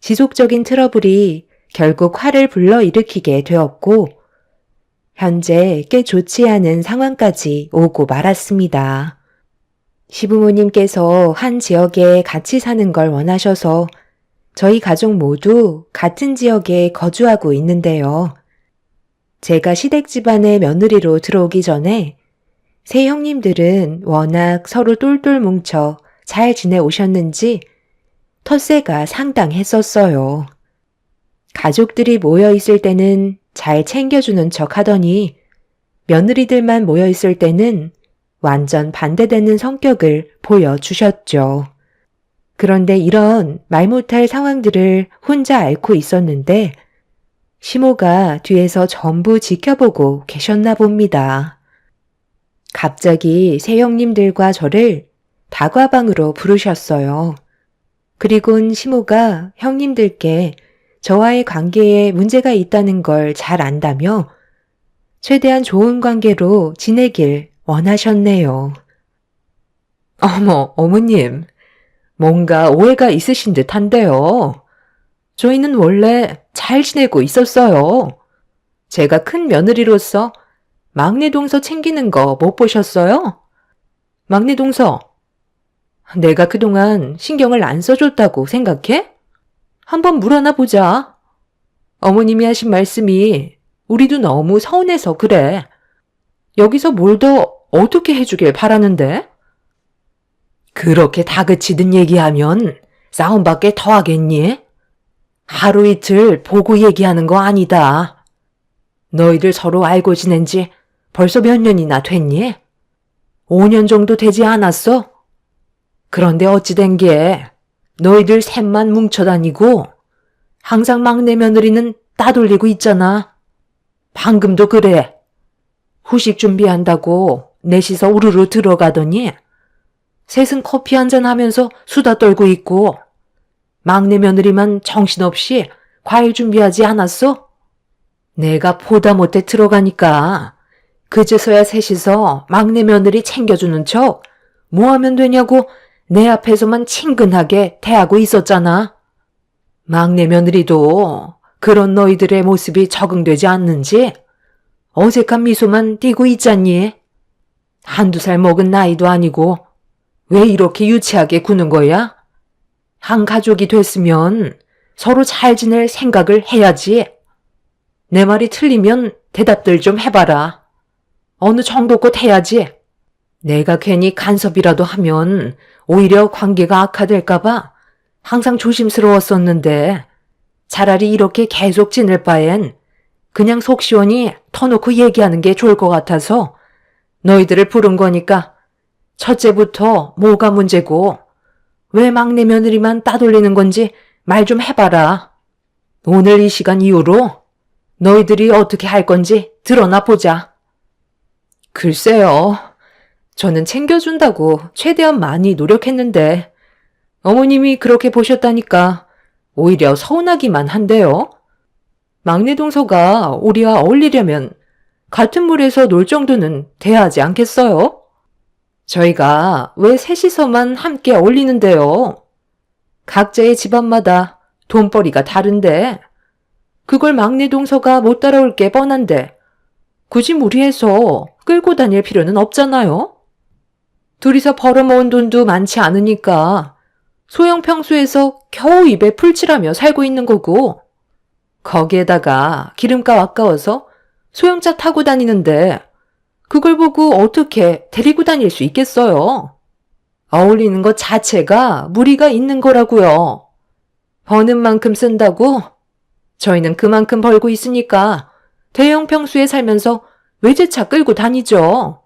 지속적인 트러블이 결국 화를 불러일으키게 되었고 현재 꽤 좋지 않은 상황까지 오고 말았습니다. 시부모님께서 한 지역에 같이 사는 걸 원하셔서 저희 가족 모두 같은 지역에 거주하고 있는데요. 제가 시댁 집안의 며느리로 들어오기 전에 세 형님들은 워낙 서로 똘똘 뭉쳐 잘 지내오셨는지 텃세가 상당했었어요. 가족들이 모여있을 때는 잘 챙겨주는 척 하더니 며느리들만 모여있을 때는 완전 반대되는 성격을 보여주셨죠. 그런데 이런 말 못할 상황들을 혼자 앓고 있었는데 시모가 뒤에서 전부 지켜보고 계셨나 봅니다. 갑자기 세 형님들과 저를 다과방으로 부르셨어요. 그리곤 시모가 형님들께 저와의 관계에 문제가 있다는 걸 잘 안다며 최대한 좋은 관계로 지내길 원하셨네요. 어머, 어머님. 뭔가 오해가 있으신 듯한데요. 저희는 원래 잘 지내고 있었어요. 제가 큰 며느리로서 막내 동서 챙기는 거 못 보셨어요? 막내 동서, 내가 그동안 신경을 안 써줬다고 생각해? 한번 물어나 보자. 어머님이 하신 말씀이 우리도 너무 서운해서 그래. 여기서 뭘 더 어떻게 해주길 바라는데? 그렇게 다그치듯 얘기하면 싸움밖에 더 하겠니? 하루 이틀 보고 얘기하는 거 아니다. 너희들 서로 알고 지낸 지 벌써 몇 년이나 됐니? 5년 정도 되지 않았어? 그런데 어찌 된 게 너희들 셋만 뭉쳐다니고 항상 막내 며느리는 따돌리고 있잖아. 방금도 그래. 후식 준비한다고 넷이서 우르르 들어가더니 셋은 커피 한잔 하면서 수다 떨고 있고 막내 며느리만 정신없이 과일 준비하지 않았어? 내가 보다 못해 들어가니까 그제서야 셋이서 막내 며느리 챙겨주는 척 뭐 하면 되냐고 내 앞에서만 친근하게 대하고 있었잖아. 막내 며느리도 그런 너희들의 모습이 적응되지 않는지 어색한 미소만 띠고 있잖니. 한두 살 먹은 나이도 아니고 왜 이렇게 유치하게 구는 거야? 한 가족이 됐으면 서로 잘 지낼 생각을 해야지. 내 말이 틀리면 대답들 좀 해봐라. 어느 정도껏 해야지. 내가 괜히 간섭이라도 하면 오히려 관계가 악화될까봐 항상 조심스러웠었는데 차라리 이렇게 계속 지낼 바엔 그냥 속 시원히 터놓고 얘기하는 게 좋을 것 같아서 너희들을 부른 거니까 첫째부터 뭐가 문제고 왜 막내 며느리만 따돌리는 건지 말 좀 해봐라. 오늘 이 시간 이후로 너희들이 어떻게 할 건지 드러나 보자. 글쎄요. 저는 챙겨준다고 최대한 많이 노력했는데 어머님이 그렇게 보셨다니까 오히려 서운하기만 한데요. 막내 동서가 우리와 어울리려면 같은 물에서 놀 정도는 돼야 하지 않겠어요? 저희가 왜 셋이서만 함께 어울리는데요? 각자의 집안마다 돈벌이가 다른데 그걸 막내 동서가 못 따라올 게 뻔한데 굳이 무리해서 끌고 다닐 필요는 없잖아요? 둘이서 벌어모은 돈도 많지 않으니까 소형 평수에서 겨우 입에 풀칠하며 살고 있는 거고 거기에다가 기름값 아까워서 소형차 타고 다니는데 그걸 보고 어떻게 데리고 다닐 수 있겠어요? 어울리는 것 자체가 무리가 있는 거라고요. 버는 만큼 쓴다고? 저희는 그만큼 벌고 있으니까 대형 평수에 살면서 외제차 끌고 다니죠.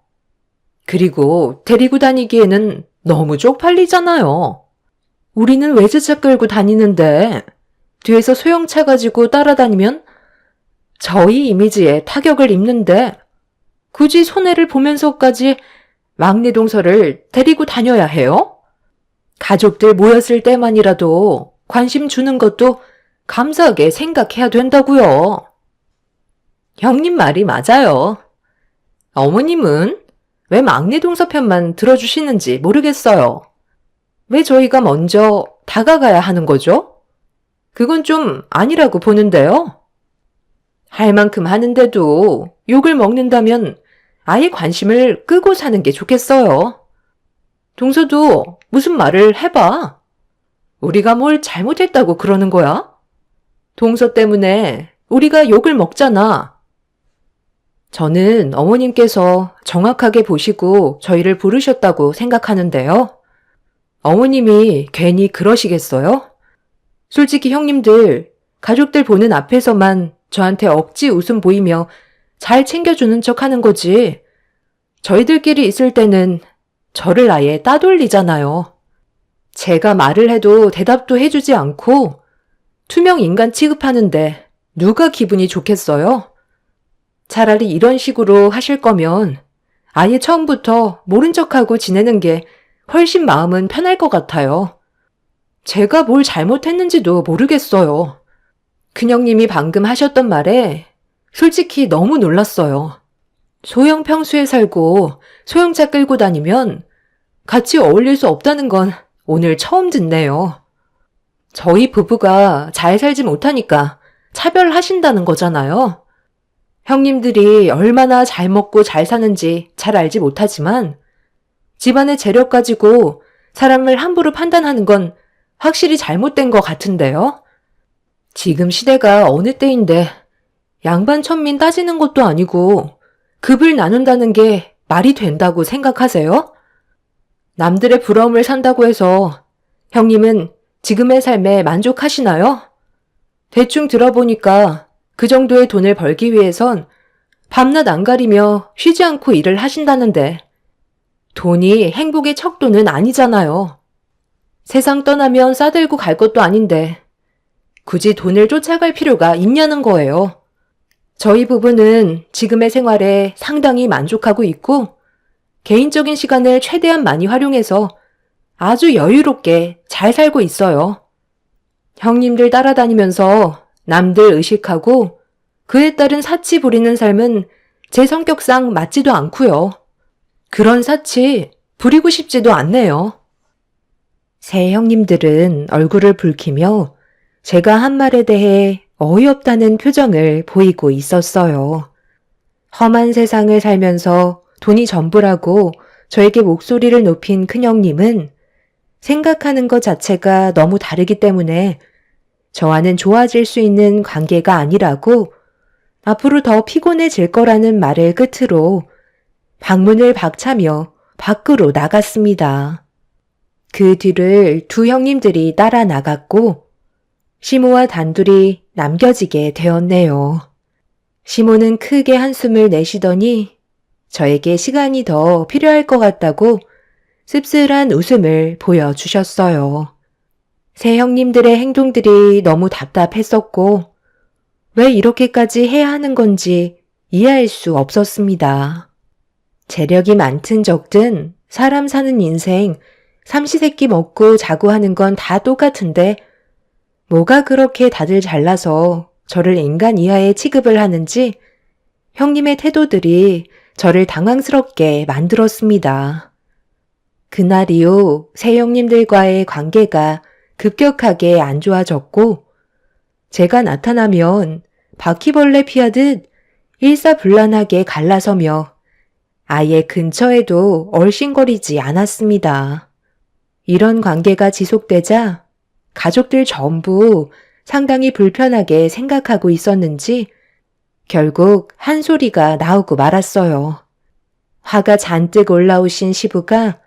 그리고 데리고 다니기에는 너무 쪽팔리잖아요. 우리는 외제차 끌고 다니는데 뒤에서 소형차 가지고 따라다니면 저희 이미지에 타격을 입는데 굳이 손해를 보면서까지 막내 동서를 데리고 다녀야 해요? 가족들 모였을 때만이라도 관심 주는 것도 감사하게 생각해야 된다고요. 형님 말이 맞아요. 어머님은 왜 막내 동서 편만 들어주시는지 모르겠어요. 왜 저희가 먼저 다가가야 하는 거죠? 그건 좀 아니라고 보는데요. 할 만큼 하는데도 욕을 먹는다면 아예 관심을 끄고 사는 게 좋겠어요. 동서도 무슨 말을 해봐. 우리가 뭘 잘못했다고 그러는 거야? 동서 때문에 우리가 욕을 먹잖아. 저는 어머님께서 정확하게 보시고 저희를 부르셨다고 생각하는데요. 어머님이 괜히 그러시겠어요? 솔직히 형님들, 가족들 보는 앞에서만 저한테 억지 웃음 보이며 잘 챙겨주는 척 하는 거지. 저희들끼리 있을 때는 저를 아예 따돌리잖아요. 제가 말을 해도 대답도 해주지 않고 투명 인간 취급하는데 누가 기분이 좋겠어요? 차라리 이런 식으로 하실 거면 아예 처음부터 모른 척하고 지내는 게 훨씬 마음은 편할 것 같아요. 제가 뭘 잘못했는지도 모르겠어요. 큰형님이 방금 하셨던 말에 솔직히 너무 놀랐어요. 소형 평수에 살고 소형차 끌고 다니면 같이 어울릴 수 없다는 건 오늘 처음 듣네요. 저희 부부가 잘 살지 못하니까 차별하신다는 거잖아요. 형님들이 얼마나 잘 먹고 잘 사는지 잘 알지 못하지만 집안의 재력 가지고 사람을 함부로 판단하는 건 확실히 잘못된 것 같은데요. 지금 시대가 어느 때인데 양반 천민 따지는 것도 아니고 급을 나눈다는 게 말이 된다고 생각하세요? 남들의 부러움을 산다고 해서 형님은 지금의 삶에 만족하시나요? 대충 들어보니까 그 정도의 돈을 벌기 위해선 밤낮 안 가리며 쉬지 않고 일을 하신다는데 돈이 행복의 척도는 아니잖아요. 세상 떠나면 싸들고 갈 것도 아닌데 굳이 돈을 쫓아갈 필요가 있냐는 거예요. 저희 부부는 지금의 생활에 상당히 만족하고 있고 개인적인 시간을 최대한 많이 활용해서 아주 여유롭게 잘 살고 있어요. 형님들 따라다니면서 남들 의식하고 그에 따른 사치 부리는 삶은 제 성격상 맞지도 않고요. 그런 사치 부리고 싶지도 않네요. 새 형님들은 얼굴을 붉히며 제가 한 말에 대해 어이없다는 표정을 보이고 있었어요. 험한 세상을 살면서 돈이 전부라고 저에게 목소리를 높인 큰형님은 생각하는 것 자체가 너무 다르기 때문에 저와는 좋아질 수 있는 관계가 아니라고 앞으로 더 피곤해질 거라는 말을 끝으로 방문을 박차며 밖으로 나갔습니다. 그 뒤를 두 형님들이 따라 나갔고 시모와 단둘이 남겨지게 되었네요. 시모는 크게 한숨을 내쉬더니 저에게 시간이 더 필요할 것 같다고 씁쓸한 웃음을 보여주셨어요. 세 형님들의 행동들이 너무 답답했었고 왜 이렇게까지 해야 하는 건지 이해할 수 없었습니다. 재력이 많든 적든 사람 사는 인생 삼시세끼 먹고 자고 하는 건 다 똑같은데 뭐가 그렇게 다들 잘나서 저를 인간 이하의 취급을 하는지 형님의 태도들이 저를 당황스럽게 만들었습니다. 그날 이후 세 형님들과의 관계가 급격하게 안 좋아졌고 제가 나타나면 바퀴벌레 피하듯 일사불란하게 갈라서며 아예 근처에도 얼씬거리지 않았습니다. 이런 관계가 지속되자 가족들 전부 상당히 불편하게 생각하고 있었는지 결국 한 소리가 나오고 말았어요. 화가 잔뜩 올라오신 시부가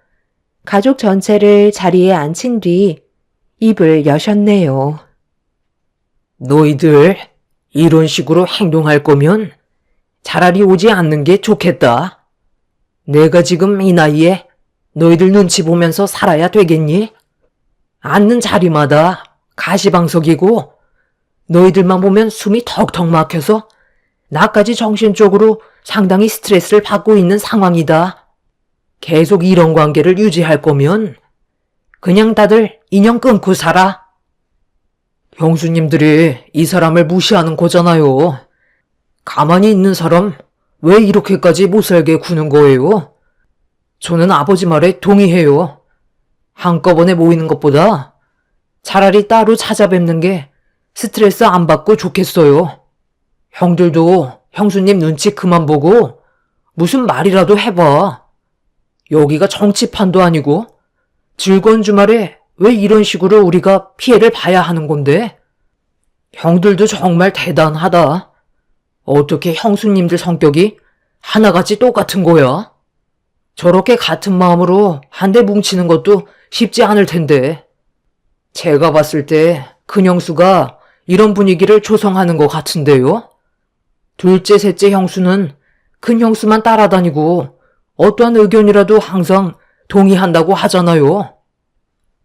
가족 전체를 자리에 앉힌 뒤 입을 여셨네요. 너희들 이런 식으로 행동할 거면 차라리 오지 않는 게 좋겠다. 내가 지금 이 나이에 너희들 눈치 보면서 살아야 되겠니? 앉는 자리마다 가시방석이고 너희들만 보면 숨이 턱턱 막혀서 나까지 정신적으로 상당히 스트레스를 받고 있는 상황이다. 계속 이런 관계를 유지할 거면 그냥 다들 인연 끊고 살아. 형수님들이 이 사람을 무시하는 거잖아요. 가만히 있는 사람 왜 이렇게까지 못살게 구는 거예요? 저는 아버지 말에 동의해요. 한꺼번에 모이는 것보다 차라리 따로 찾아뵙는 게 스트레스 안 받고 좋겠어요. 형들도 형수님 눈치 그만 보고 무슨 말이라도 해봐. 여기가 정치판도 아니고 즐거운 주말에 왜 이런 식으로 우리가 피해를 봐야 하는 건데? 형들도 정말 대단하다. 어떻게 형수님들 성격이 하나같이 똑같은 거야? 저렇게 같은 마음으로 한데 뭉치는 것도 쉽지 않을 텐데. 제가 봤을 때 큰형수가 이런 분위기를 조성하는 것 같은데요. 둘째, 셋째 형수는 큰형수만 따라다니고 어떠한 의견이라도 항상 동의한다고 하잖아요.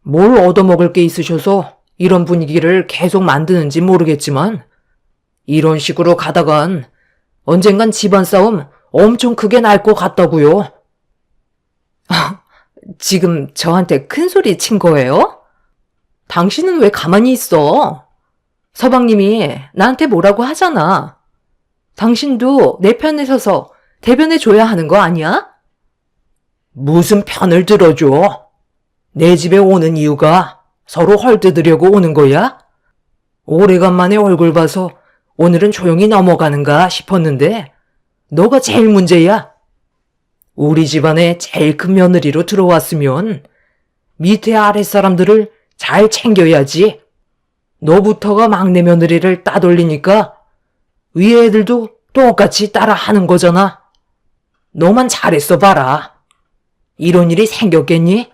뭘 얻어먹을 게 있으셔서 이런 분위기를 계속 만드는지 모르겠지만 이런 식으로 가다간 언젠간 집안 싸움 엄청 크게 날 것 같다고요. 지금 저한테 큰 소리 친 거예요? 당신은 왜 가만히 있어? 서방님이 나한테 뭐라고 하잖아. 당신도 내 편에 서서 대변해 줘야 하는 거 아니야? 무슨 편을 들어줘? 내 집에 오는 이유가 서로 헐뜯으려고 오는 거야? 오래간만에 얼굴 봐서 오늘은 조용히 넘어가는가 싶었는데 너가 제일 문제야. 우리 집안에 제일 큰 며느리로 들어왔으면 밑에 아랫사람들을 잘 챙겨야지. 너부터가 막내 며느리를 따돌리니까 위에 애들도 똑같이 따라 하는 거잖아. 너만 잘했어 봐라. 이런 일이 생겼겠니?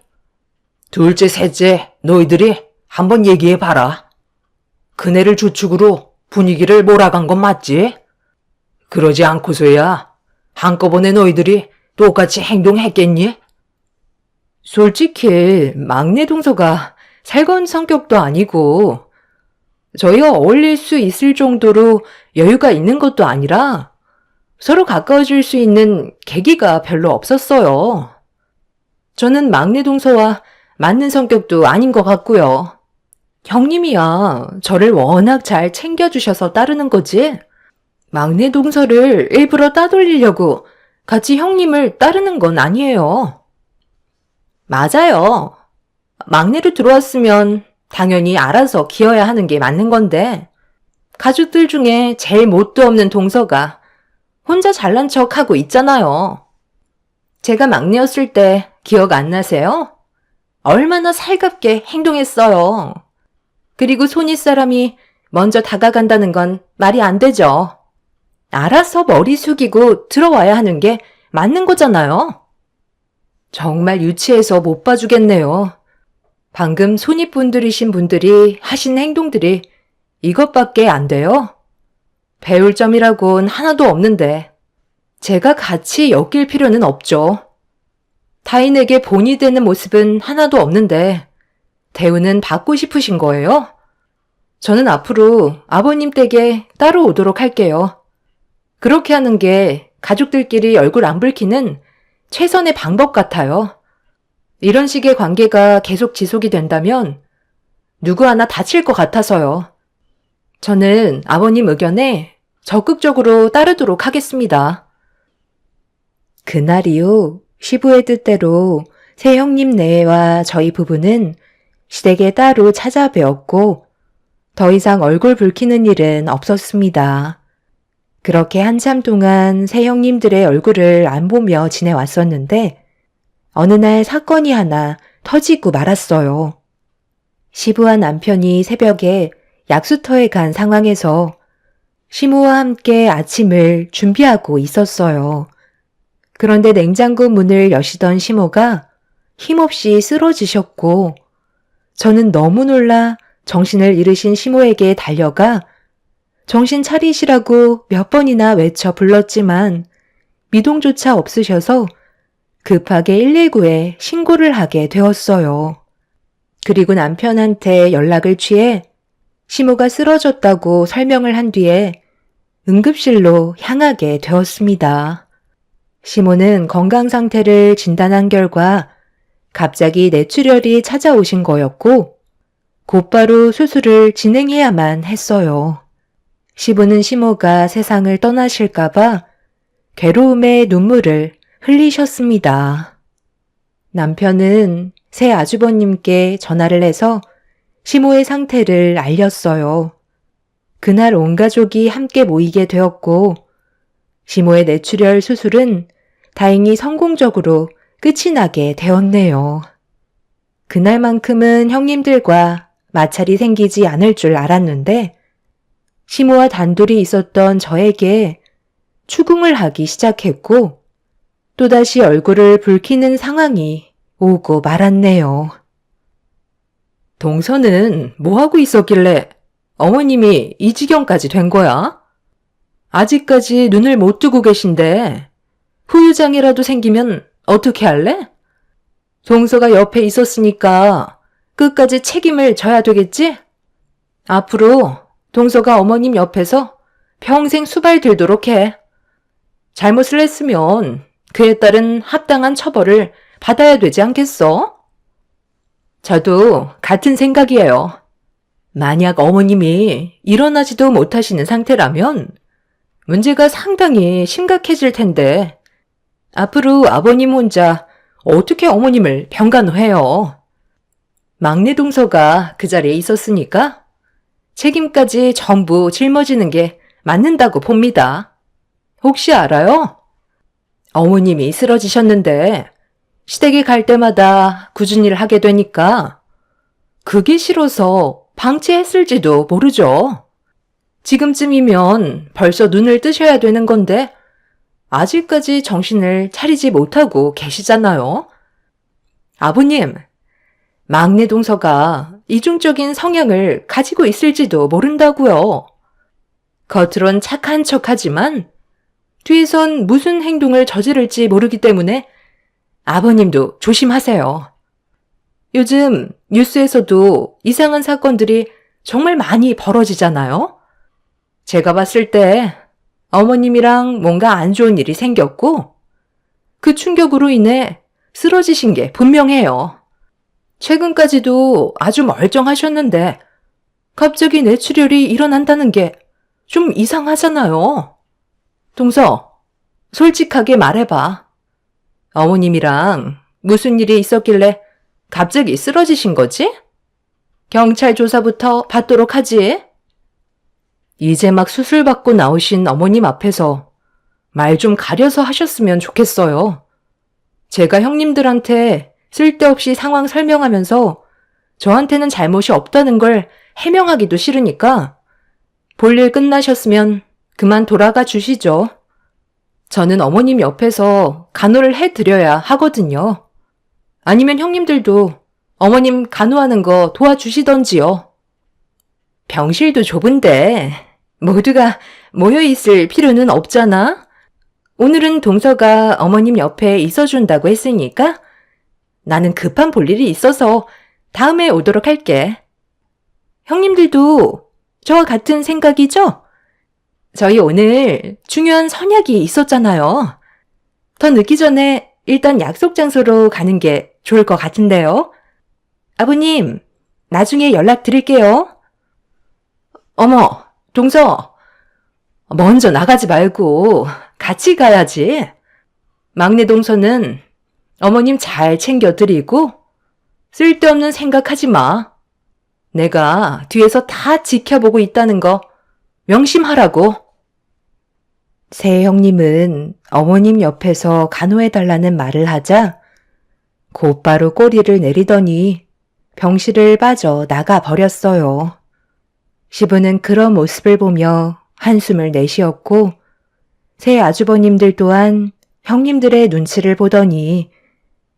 둘째, 셋째 너희들이 한번 얘기해 봐라. 그네를 주축으로 분위기를 몰아간 건 맞지? 그러지 않고서야 한꺼번에 너희들이 똑같이 행동했겠니? 솔직히 막내 동서가 살가운 성격도 아니고 저희가 어울릴 수 있을 정도로 여유가 있는 것도 아니라 서로 가까워질 수 있는 계기가 별로 없었어요. 저는 막내 동서와 맞는 성격도 아닌 것 같고요. 형님이야 저를 워낙 잘 챙겨주셔서 따르는 거지 막내 동서를 일부러 따돌리려고 같이 형님을 따르는 건 아니에요. 맞아요. 막내로 들어왔으면 당연히 알아서 기어야 하는 게 맞는 건데 가족들 중에 제일 뭣도 없는 동서가 혼자 잘난 척하고 있잖아요. 제가 막내였을 때 기억 안 나세요? 얼마나 살갑게 행동했어요. 그리고 손윗 사람이 먼저 다가간다는 건 말이 안 되죠. 알아서 머리 숙이고 들어와야 하는 게 맞는 거잖아요. 정말 유치해서 못 봐주겠네요. 방금 손님분들이신 분들이 하신 행동들이 이것밖에 안 돼요? 배울 점이라곤 하나도 없는데 제가 같이 엮일 필요는 없죠. 타인에게 본이 되는 모습은 하나도 없는데 대우는 받고 싶으신 거예요? 저는 앞으로 아버님 댁에 따로 오도록 할게요. 그렇게 하는 게 가족들끼리 얼굴 안 붉히는 최선의 방법 같아요. 이런 식의 관계가 계속 지속이 된다면 누구 하나 다칠 것 같아서요. 저는 아버님 의견에 적극적으로 따르도록 하겠습니다. 그날 이후 시부의 뜻대로 새 형님 내외와 저희 부부는 시댁에 따로 찾아뵈었고 더 이상 얼굴 붉히는 일은 없었습니다. 그렇게 한참 동안 새 형님들의 얼굴을 안 보며 지내왔었는데 어느 날 사건이 하나 터지고 말았어요. 시부와 남편이 새벽에 약수터에 간 상황에서 시모와 함께 아침을 준비하고 있었어요. 그런데 냉장고 문을 여시던 시모가 힘없이 쓰러지셨고 저는 너무 놀라 정신을 잃으신 시모에게 달려가 정신 차리시라고 몇 번이나 외쳐 불렀지만 미동조차 없으셔서 급하게 119에 신고를 하게 되었어요. 그리고 남편한테 연락을 취해 시모가 쓰러졌다고 설명을 한 뒤에 응급실로 향하게 되었습니다. 시모는 건강 상태를 진단한 결과 갑자기 뇌출혈이 찾아오신 거였고 곧바로 수술을 진행해야만 했어요. 시부는 시모가 세상을 떠나실까봐 괴로움의 눈물을 흘리셨습니다. 남편은 새 아주버님께 전화를 해서 시모의 상태를 알렸어요. 그날 온 가족이 함께 모이게 되었고 시모의 뇌출혈 수술은 다행히 성공적으로 끝이 나게 되었네요. 그날만큼은 형님들과 마찰이 생기지 않을 줄 알았는데 시모와 단둘이 있었던 저에게 추궁을 하기 시작했고 또다시 얼굴을 붉히는 상황이 오고 말았네요. 동서는 뭐하고 있었길래 어머님이 이 지경까지 된 거야? 아직까지 눈을 못 뜨고 계신데 후유장애라도 생기면 어떻게 할래? 동서가 옆에 있었으니까 끝까지 책임을 져야 되겠지? 앞으로 동서가 어머님 옆에서 평생 수발 들도록 해. 잘못을 했으면 그에 따른 합당한 처벌을 받아야 되지 않겠어? 저도 같은 생각이에요. 만약 어머님이 일어나지도 못하시는 상태라면 문제가 상당히 심각해질 텐데 앞으로 아버님 혼자 어떻게 어머님을 병간호해요? 막내 동서가 그 자리에 있었으니까 책임까지 전부 짊어지는 게 맞는다고 봅니다. 혹시 알아요? 어머님이 쓰러지셨는데 시댁에 갈 때마다 굳은 일을 하게 되니까 그게 싫어서 방치했을지도 모르죠. 지금쯤이면 벌써 눈을 뜨셔야 되는 건데 아직까지 정신을 차리지 못하고 계시잖아요. 아버님, 막내 동서가 이중적인 성향을 가지고 있을지도 모른다고요. 겉으론 착한 척하지만 뒤에선 무슨 행동을 저지를지 모르기 때문에 아버님도 조심하세요. 요즘 뉴스에서도 이상한 사건들이 정말 많이 벌어지잖아요. 제가 봤을 때 어머님이랑 뭔가 안 좋은 일이 생겼고 그 충격으로 인해 쓰러지신 게 분명해요. 최근까지도 아주 멀쩡하셨는데 갑자기 뇌출혈이 일어난다는 게 좀 이상하잖아요. 동서, 솔직하게 말해봐. 어머님이랑 무슨 일이 있었길래 갑자기 쓰러지신 거지? 경찰 조사부터 받도록 하지. 이제 막 수술 받고 나오신 어머님 앞에서 말 좀 가려서 하셨으면 좋겠어요. 제가 형님들한테 쓸데없이 상황 설명하면서 저한테는 잘못이 없다는 걸 해명하기도 싫으니까 볼일 끝나셨으면 그만 돌아가 주시죠. 저는 어머님 옆에서 간호를 해드려야 하거든요. 아니면 형님들도 어머님 간호하는 거 도와주시던지요. 병실도 좁은데 모두가 모여있을 필요는 없잖아. 오늘은 동서가 어머님 옆에 있어준다고 했으니까 나는 급한 볼일이 있어서 다음에 오도록 할게. 형님들도 저와 같은 생각이죠? 저희 오늘 중요한 선약이 있었잖아요. 더 늦기 전에 일단 약속 장소로 가는 게 좋을 것 같은데요. 아버님, 나중에 연락드릴게요. 어머, 동서. 먼저 나가지 말고 같이 가야지. 막내 동서는 어머님 잘 챙겨드리고 쓸데없는 생각하지 마. 내가 뒤에서 다 지켜보고 있다는 거 명심하라고. 새 형님은 어머님 옆에서 간호해달라는 말을 하자 곧바로 꼬리를 내리더니 병실을 빠져 나가 버렸어요. 시부는 그런 모습을 보며 한숨을 내쉬었고 새 아주버님들 또한 형님들의 눈치를 보더니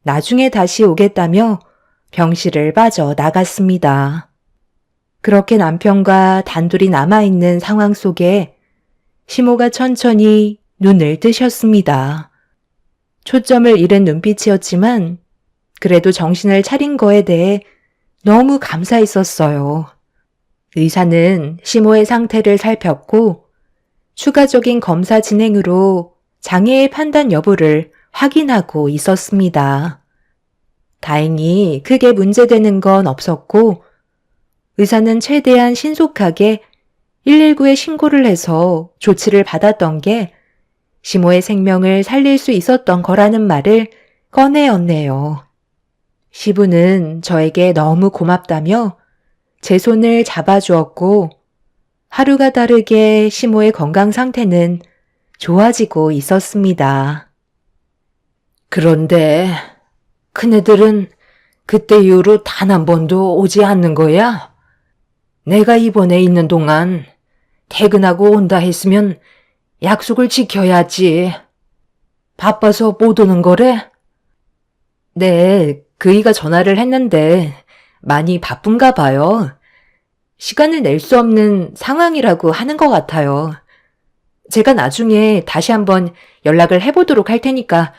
나중에 다시 오겠다며 병실을 빠져 나갔습니다. 그렇게 남편과 단둘이 남아있는 상황 속에 시모가 천천히 눈을 뜨셨습니다. 초점을 잃은 눈빛이었지만 그래도 정신을 차린 거에 대해 너무 감사했었어요. 의사는 시모의 상태를 살폈고 추가적인 검사 진행으로 장애의 판단 여부를 확인하고 있었습니다. 다행히 크게 문제되는 건 없었고 의사는 최대한 신속하게 119에 신고를 해서 조치를 받았던 게 시모의 생명을 살릴 수 있었던 거라는 말을 꺼내었네요. 시부는 저에게 너무 고맙다며 제 손을 잡아주었고 하루가 다르게 시모의 건강 상태는 좋아지고 있었습니다. 그런데 큰애들은 그때 이후로 단 한 번도 오지 않는 거야? 내가 입원해 있는 동안 퇴근하고 온다 했으면 약속을 지켜야지. 바빠서 못 오는 거래? 네, 그이가 전화를 했는데 많이 바쁜가 봐요. 시간을 낼 수 없는 상황이라고 하는 것 같아요. 제가 나중에 다시 한번 연락을 해보도록 할 테니까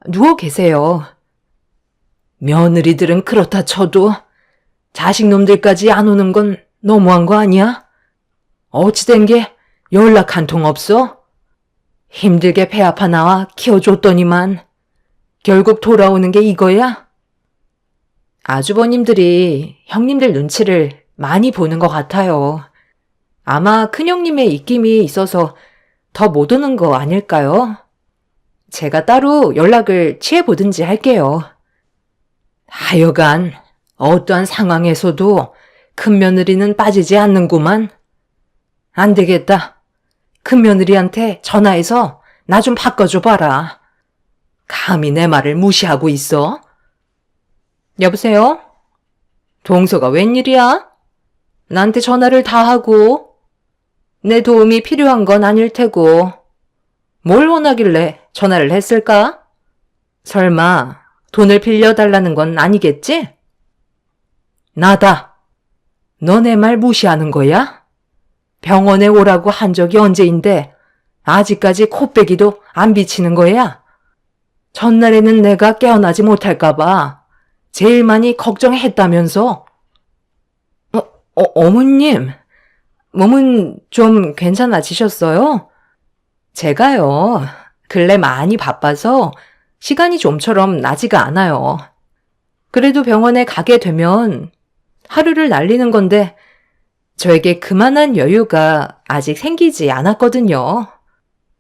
누워 계세요. 며느리들은 그렇다 쳐도 자식놈들까지 안 오는 건 너무한 거 아니야? 어찌된 게 연락 한 통 없어? 힘들게 배 아파 나와 키워줬더니만 결국 돌아오는 게 이거야? 아주버님들이 형님들 눈치를 많이 보는 것 같아요. 아마 큰형님의 입김이 있어서 더 못 오는 거 아닐까요? 제가 따로 연락을 취해보든지 할게요. 하여간 어떠한 상황에서도 큰며느리는 빠지지 않는구만. 안 되겠다. 큰며느리한테 전화해서 나 좀 바꿔줘 봐라. 감히 내 말을 무시하고 있어? 여보세요? 동서가 웬일이야? 나한테 전화를 다 하고 내 도움이 필요한 건 아닐 테고 뭘 원하길래 전화를 했을까? 설마 돈을 빌려달라는 건 아니겠지? 나다. 너 내 말 무시하는 거야? 병원에 오라고 한 적이 언제인데 아직까지 코빼기도 안 비치는 거야? 전날에는 내가 깨어나지 못할까봐 제일 많이 걱정했다면서. 어머님, 몸은 좀 괜찮아지셨어요? 제가요, 근래 많이 바빠서 시간이 좀처럼 나지가 않아요. 그래도 병원에 가게 되면 하루를 날리는 건데 저에게 그만한 여유가 아직 생기지 않았거든요.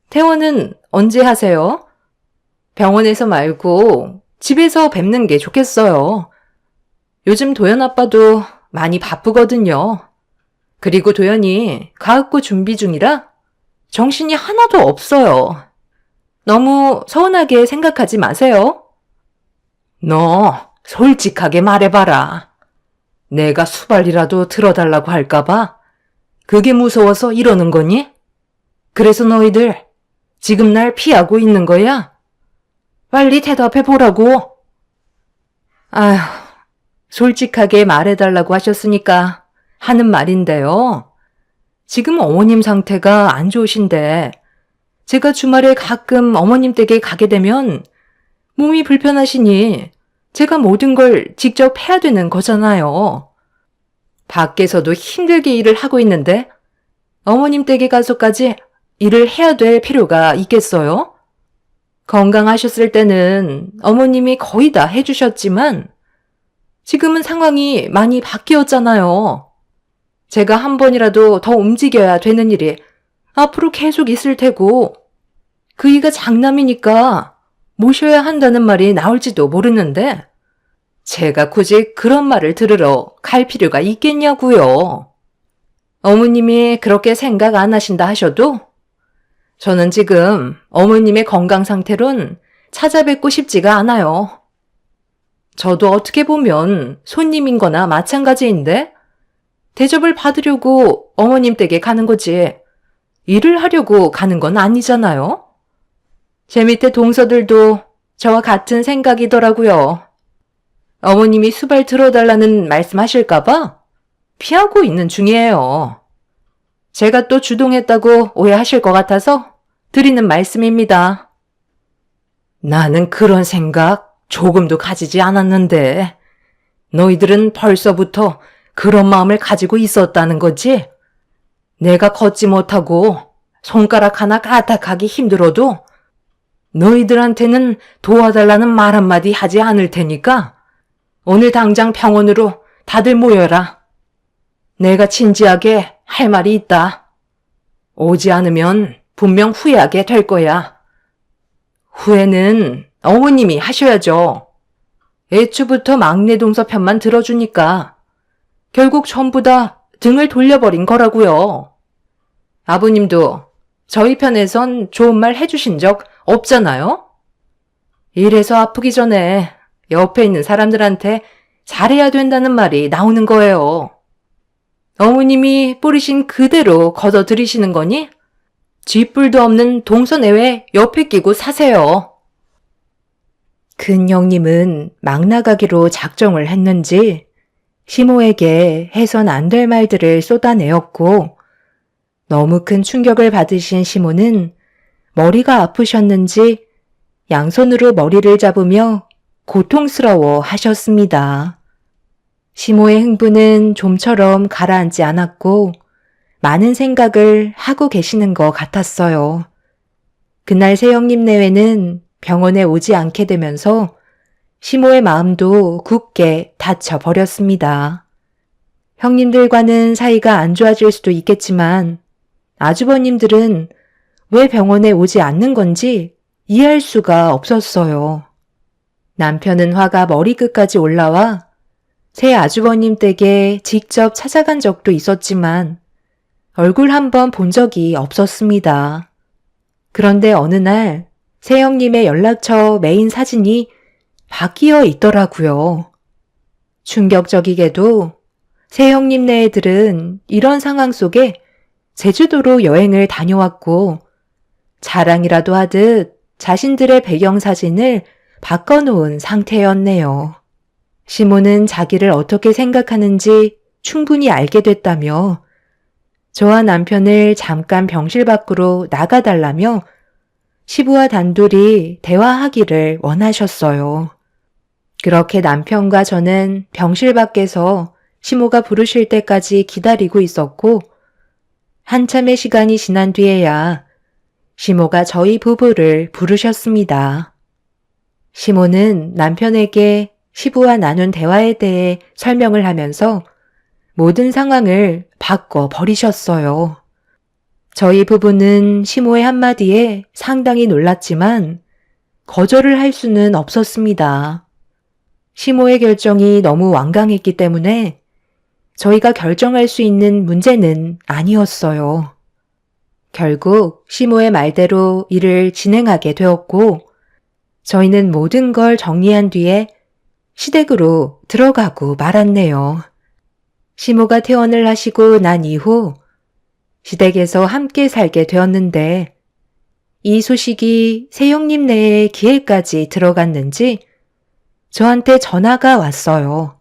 퇴원은 언제 하세요? 병원에서 말고 집에서 뵙는 게 좋겠어요. 요즘 도연 아빠도 많이 바쁘거든요. 그리고 도연이 가학고 준비 중이라 정신이 하나도 없어요. 너무 서운하게 생각하지 마세요. 너 솔직하게 말해봐라. 내가 수발이라도 들어달라고 할까봐 그게 무서워서 이러는 거니? 그래서 너희들 지금 날 피하고 있는 거야? 빨리 대답해 보라고. 아휴, 솔직하게 말해달라고 하셨으니까 하는 말인데요. 지금 어머님 상태가 안 좋으신데 제가 주말에 가끔 어머님 댁에 가게 되면 몸이 불편하시니 제가 모든 걸 직접 해야 되는 거잖아요. 밖에서도 힘들게 일을 하고 있는데 어머님 댁에 가서까지 일을 해야 될 필요가 있겠어요? 건강하셨을 때는 어머님이 거의 다 해주셨지만 지금은 상황이 많이 바뀌었잖아요. 제가 한 번이라도 더 움직여야 되는 일이 앞으로 계속 있을 테고 그 이가 장남이니까 모셔야 한다는 말이 나올지도 모르는데 제가 굳이 그런 말을 들으러 갈 필요가 있겠냐고요. 어머님이 그렇게 생각 안 하신다 하셔도 저는 지금 어머님의 건강 상태론 찾아뵙고 싶지가 않아요. 저도 어떻게 보면 손님인 거나 마찬가지인데 대접을 받으려고 어머님 댁에 가는 거지 일을 하려고 가는 건 아니잖아요. 제 밑에 동서들도 저와 같은 생각이더라고요. 어머님이 수발 들어달라는 말씀하실까봐 피하고 있는 중이에요. 제가 또 주동했다고 오해하실 것 같아서 드리는 말씀입니다. 나는 그런 생각 조금도 가지지 않았는데 너희들은 벌써부터 그런 마음을 가지고 있었다는 거지? 내가 걷지 못하고 손가락 하나 까딱하기 힘들어도 너희들한테는 도와달라는 말 한마디 하지 않을 테니까 오늘 당장 병원으로 다들 모여라. 내가 진지하게 할 말이 있다. 오지 않으면 분명 후회하게 될 거야. 후회는 어머님이 하셔야죠. 애초부터 막내 동서 편만 들어주니까 결국 전부 다 등을 돌려버린 거라고요. 아버님도 저희 편에선 좋은 말 해주신 적 없잖아요? 이래서 아프기 전에 옆에 있는 사람들한테 잘해야 된다는 말이 나오는 거예요. 어머님이 뿌리신 그대로 걷어들이시는 거니 쥐뿔도 없는 동서내외 옆에 끼고 사세요. 큰 형님은 막 나가기로 작정을 했는지 시모에게 해선 안 될 말들을 쏟아내었고 너무 큰 충격을 받으신 시모는 머리가 아프셨는지 양손으로 머리를 잡으며 고통스러워 하셨습니다. 시모의 흥분은 좀처럼 가라앉지 않았고 많은 생각을 하고 계시는 것 같았어요. 그날 새형님 내외는 병원에 오지 않게 되면서 시모의 마음도 굳게 닫혀버렸습니다. 형님들과는 사이가 안 좋아질 수도 있겠지만 아주버님들은 왜 병원에 오지 않는 건지 이해할 수가 없었어요. 남편은 화가 머리끝까지 올라와 새 아주버님 댁에 직접 찾아간 적도 있었지만 얼굴 한번 본 적이 없었습니다. 그런데 어느 날 새형님의 연락처 메인 사진이 바뀌어 있더라고요. 충격적이게도 새형님네 애들은 이런 상황 속에 제주도로 여행을 다녀왔고 자랑이라도 하듯 자신들의 배경사진을 바꿔놓은 상태였네요. 시모는 자기를 어떻게 생각하는지 충분히 알게 됐다며 저와 남편을 잠깐 병실 밖으로 나가달라며 시부와 단둘이 대화하기를 원하셨어요. 그렇게 남편과 저는 병실 밖에서 시모가 부르실 때까지 기다리고 있었고 한참의 시간이 지난 뒤에야 시모가 저희 부부를 부르셨습니다. 시모는 남편에게 시부와 나눈 대화에 대해 설명을 하면서 모든 상황을 바꿔 버리셨어요. 저희 부부는 시모의 한마디에 상당히 놀랐지만 거절을 할 수는 없었습니다. 시모의 결정이 너무 완강했기 때문에 저희가 결정할 수 있는 문제는 아니었어요. 결국 시모의 말대로 일을 진행하게 되었고 저희는 모든 걸 정리한 뒤에 시댁으로 들어가고 말았네요. 시모가 퇴원을 하시고 난 이후 시댁에서 함께 살게 되었는데 이 소식이 새형님네의 귀에까지 들어갔는지 저한테 전화가 왔어요.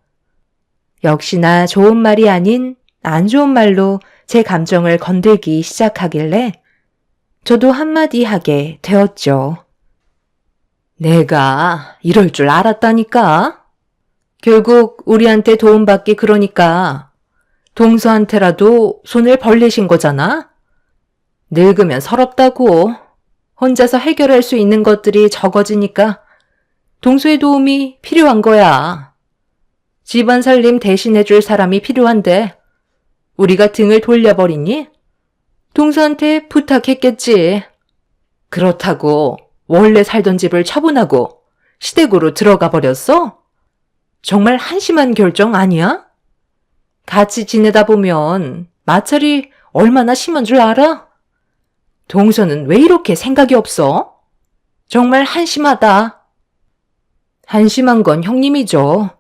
역시나 좋은 말이 아닌 안 좋은 말로 제 감정을 건들기 시작하길래 저도 한마디 하게 되었죠. 내가 이럴 줄 알았다니까. 결국 우리한테 도움받기 그러니까 동서한테라도 손을 벌리신 거잖아. 늙으면 서럽다고. 혼자서 해결할 수 있는 것들이 적어지니까 동서의 도움이 필요한 거야. 집안 살림 대신해줄 사람이 필요한데 우리가 등을 돌려버리니 동서한테 부탁했겠지. 그렇다고 원래 살던 집을 처분하고 시댁으로 들어가 버렸어? 정말 한심한 결정 아니야? 같이 지내다 보면 마찰이 얼마나 심한 줄 알아? 동서는 왜 이렇게 생각이 없어? 정말 한심하다. 한심한 건 형님이죠.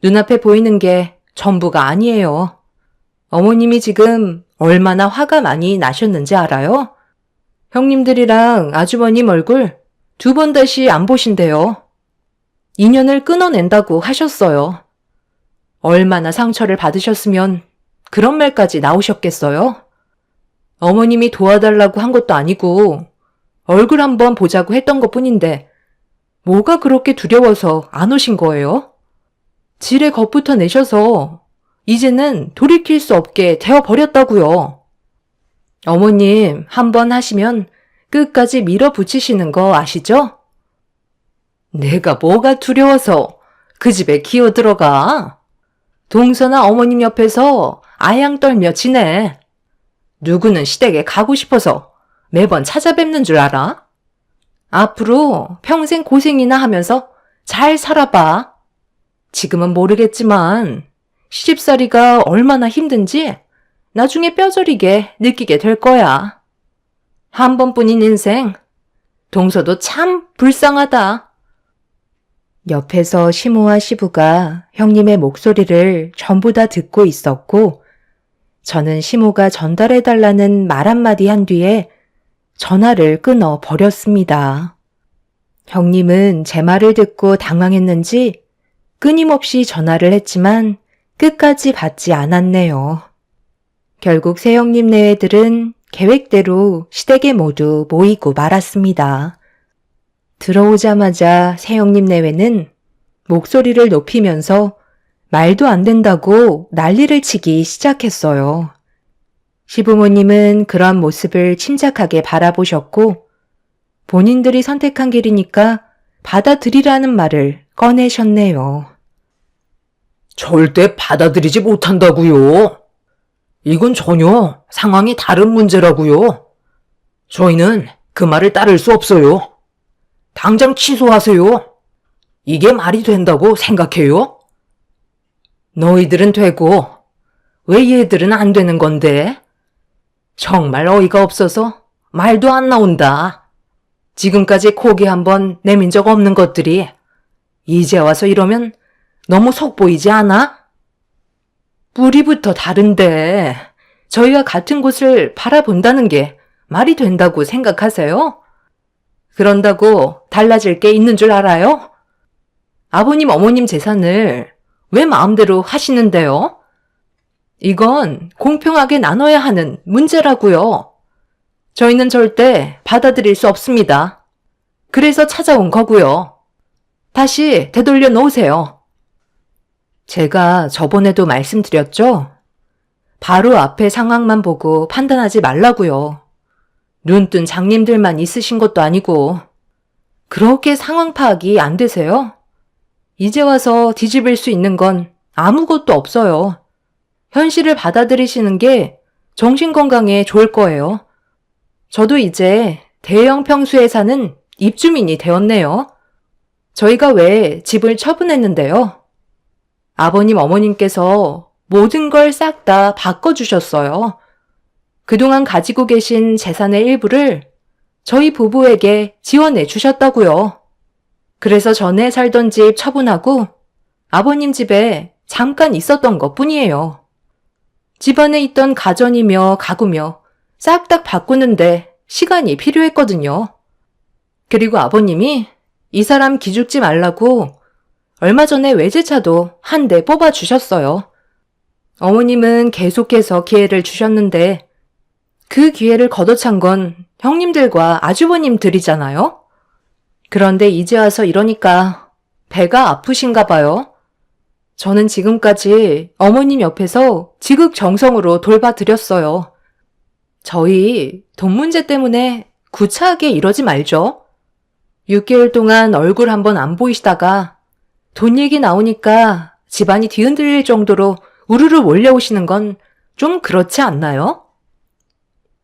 눈앞에 보이는 게 전부가 아니에요. 어머님이 지금 얼마나 화가 많이 나셨는지 알아요? 형님들이랑 아주버님 얼굴 2번 다시 안 보신대요. 인연을 끊어낸다고 하셨어요. 얼마나 상처를 받으셨으면 그런 말까지 나오셨겠어요? 어머님이 도와달라고 한 것도 아니고 얼굴 한번 보자고 했던 것뿐인데 뭐가 그렇게 두려워서 안 오신 거예요? 지레 겁부터 내셔서 이제는 돌이킬 수 없게 되어버렸다고요. 어머님 한번 하시면 끝까지 밀어붙이시는 거 아시죠? 내가 뭐가 두려워서 그 집에 기어 들어가? 동서나 어머님 옆에서 아양 떨며 지내. 누구는 시댁에 가고 싶어서 매번 찾아뵙는 줄 알아? 앞으로 평생 고생이나 하면서 잘 살아봐. 지금은 모르겠지만 시집살이가 얼마나 힘든지 나중에 뼈저리게 느끼게 될 거야. 한 번뿐인 인생, 동서도 참 불쌍하다. 옆에서 시모와 시부가 형님의 목소리를 전부 다 듣고 있었고 저는 시모가 전달해달라는 말 한마디 한 뒤에 전화를 끊어 버렸습니다. 형님은 제 말을 듣고 당황했는지 끊임없이 전화를 했지만 끝까지 받지 않았네요. 결국 새형님네 애들은 계획대로 시댁에 모두 모이고 말았습니다. 들어오자마자 새형님 내외는 목소리를 높이면서 말도 안 된다고 난리를 치기 시작했어요. 시부모님은 그런 모습을 침착하게 바라보셨고 본인들이 선택한 길이니까 받아들이라는 말을 꺼내셨네요. 절대 받아들이지 못한다고요. 이건 전혀 상황이 다른 문제라고요. 저희는 그 말을 따를 수 없어요. 당장 취소하세요. 이게 말이 된다고 생각해요? 너희들은 되고 왜 얘들은 안 되는 건데? 정말 어이가 없어서 말도 안 나온다. 지금까지 고개 한번 내민 적 없는 것들이 이제 와서 이러면 너무 속 보이지 않아? 뿌리부터 다른데 저희가 같은 곳을 바라본다는 게 말이 된다고 생각하세요? 그런다고 달라질 게 있는 줄 알아요? 아버님, 어머님 재산을 왜 마음대로 하시는데요? 이건 공평하게 나눠야 하는 문제라고요. 저희는 절대 받아들일 수 없습니다. 그래서 찾아온 거고요. 다시 되돌려 놓으세요. 제가 저번에도 말씀드렸죠? 바로 앞에 상황만 보고 판단하지 말라고요. 눈뜬 장님들만 있으신 것도 아니고 그렇게 상황 파악이 안 되세요? 이제 와서 뒤집을 수 있는 건 아무것도 없어요. 현실을 받아들이시는 게 정신건강에 좋을 거예요. 저도 이제 대형 평수에 사는 입주민이 되었네요. 저희가 왜 집을 처분했는데요? 아버님, 어머님께서 모든 걸 싹 다 바꿔주셨어요. 그동안 가지고 계신 재산의 일부를 저희 부부에게 지원해 주셨다고요. 그래서 전에 살던 집 처분하고 아버님 집에 잠깐 있었던 것 뿐이에요. 집안에 있던 가전이며 가구며 싹 다 바꾸는데 시간이 필요했거든요. 그리고 아버님이 이 사람 기죽지 말라고 얼마 전에 외제차도 한 대 뽑아주셨어요. 어머님은 계속해서 기회를 주셨는데 그 기회를 걷어찬 건 형님들과 아주버님들이잖아요. 그런데 이제 와서 이러니까 배가 아프신가 봐요. 저는 지금까지 어머님 옆에서 지극정성으로 돌봐드렸어요. 저희 돈 문제 때문에 구차하게 이러지 말죠. 6개월 동안 얼굴 한번 안 보이시다가 돈 얘기 나오니까 집안이 뒤흔들릴 정도로 우르르 몰려오시는 건 좀 그렇지 않나요?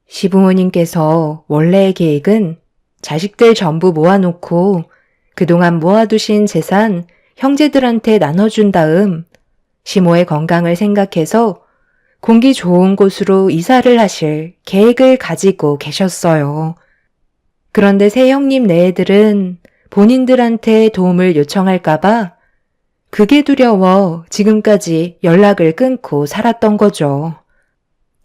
시부모님께서 원래의 계획은 자식들 전부 모아놓고 그동안 모아두신 재산 형제들한테 나눠준 다음 시모의 건강을 생각해서 공기 좋은 곳으로 이사를 하실 계획을 가지고 계셨어요. 그런데 새 형님 네애들은 본인들한테 도움을 요청할까봐 그게 두려워 지금까지 연락을 끊고 살았던 거죠.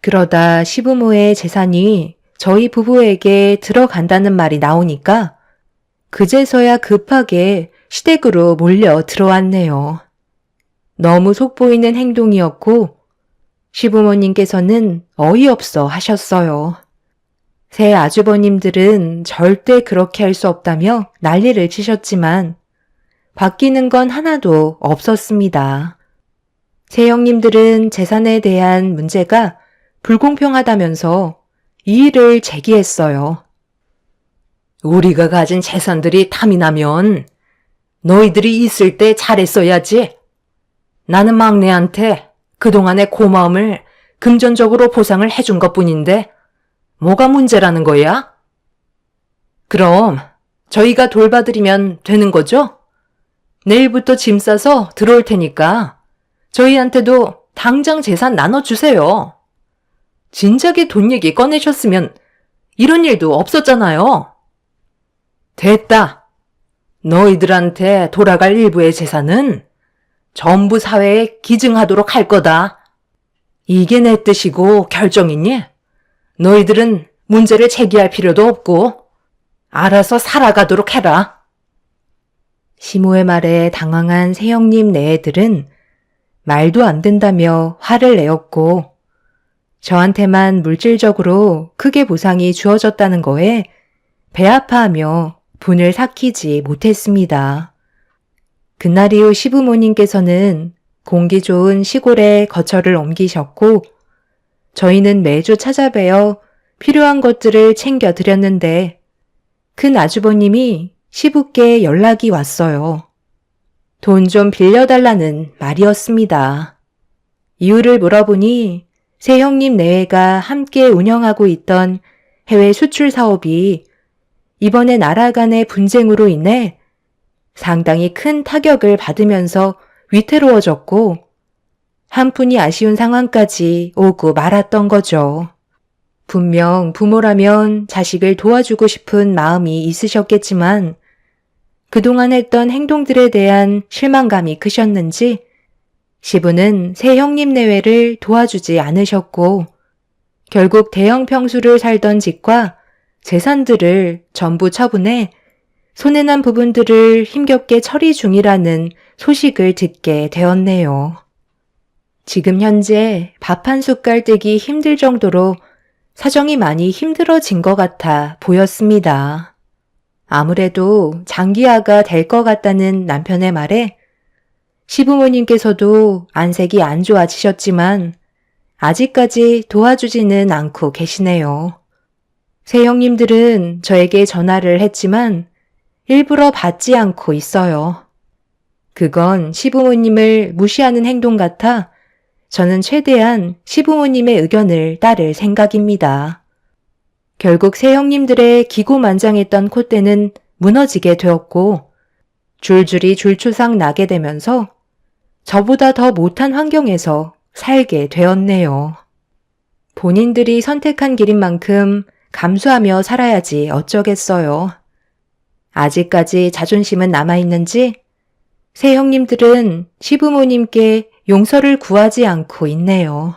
그러다 시부모의 재산이 저희 부부에게 들어간다는 말이 나오니까 그제서야 급하게 시댁으로 몰려 들어왔네요. 너무 속보이는 행동이었고 시부모님께서는 어이없어 하셨어요. 새 아주버님들은 절대 그렇게 할 수 없다며 난리를 치셨지만 바뀌는 건 하나도 없었습니다. 새 형님들은 재산에 대한 문제가 불공평하다면서 이의를 제기했어요. 우리가 가진 재산들이 탐이 나면 너희들이 있을 때 잘했어야지. 나는 막내한테 그동안의 고마움을 금전적으로 보상을 해준 것뿐인데 뭐가 문제라는 거야? 그럼 저희가 돌봐드리면 되는 거죠? 내일부터 짐 싸서 들어올 테니까 저희한테도 당장 재산 나눠주세요. 진작에 돈 얘기 꺼내셨으면 이런 일도 없었잖아요. 됐다. 너희들한테 돌아갈 일부의 재산은 전부 사회에 기증하도록 할 거다. 이게 내 뜻이고 결정이니 너희들은 문제를 제기할 필요도 없고 알아서 살아가도록 해라. 시모의 말에 당황한 새형님 네애들은 말도 안 된다며 화를 내었고 저한테만 물질적으로 크게 보상이 주어졌다는 거에 배아파하며 분을 삭히지 못했습니다. 그날 이후 시부모님께서는 공기 좋은 시골에 거처를 옮기셨고 저희는 매주 찾아뵈어 필요한 것들을 챙겨 드렸는데 큰 아주버님이 시부께 연락이 왔어요. 돈 좀 빌려달라는 말이었습니다. 이유를 물어보니 새 형님 내외가 함께 운영하고 있던 해외 수출 사업이 이번에 나라 간의 분쟁으로 인해 상당히 큰 타격을 받으면서 위태로워졌고 한푼이 아쉬운 상황까지 오고 말았던 거죠. 분명 부모라면 자식을 도와주고 싶은 마음이 있으셨겠지만 그동안 했던 행동들에 대한 실망감이 크셨는지 시부는 새 형님 내외를 도와주지 않으셨고 결국 대형 평수를 살던 집과 재산들을 전부 처분해 손해 난 부분들을 힘겹게 처리 중이라는 소식을 듣게 되었네요. 지금 현재 밥 한 숟갈 떼기 힘들 정도로 사정이 많이 힘들어진 것 같아 보였습니다. 아무래도 장기화가 될 것 같다는 남편의 말에 시부모님께서도 안색이 안 좋아지셨지만 아직까지 도와주지는 않고 계시네요. 새 형님들은 저에게 전화를 했지만 일부러 받지 않고 있어요. 그건 시부모님을 무시하는 행동 같아 저는 최대한 시부모님의 의견을 따를 생각입니다. 결국 새 형님들의 기고만장했던 콧대는 무너지게 되었고 줄줄이 줄초상 나게 되면서 저보다 더 못한 환경에서 살게 되었네요. 본인들이 선택한 길인 만큼 감수하며 살아야지 어쩌겠어요. 아직까지 자존심은 남아있는지 새 형님들은 시부모님께 용서를 구하지 않고 있네요.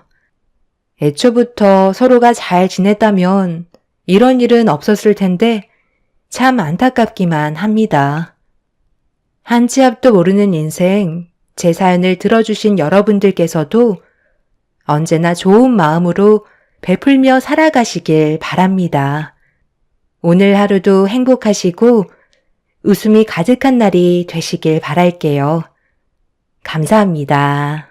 애초부터 서로가 잘 지냈다면 이런 일은 없었을 텐데 참 안타깝기만 합니다. 한 치 앞도 모르는 인생, 제 사연을 들어주신 여러분들께서도 언제나 좋은 마음으로 베풀며 살아가시길 바랍니다. 오늘 하루도 행복하시고 웃음이 가득한 날이 되시길 바랄게요. 감사합니다.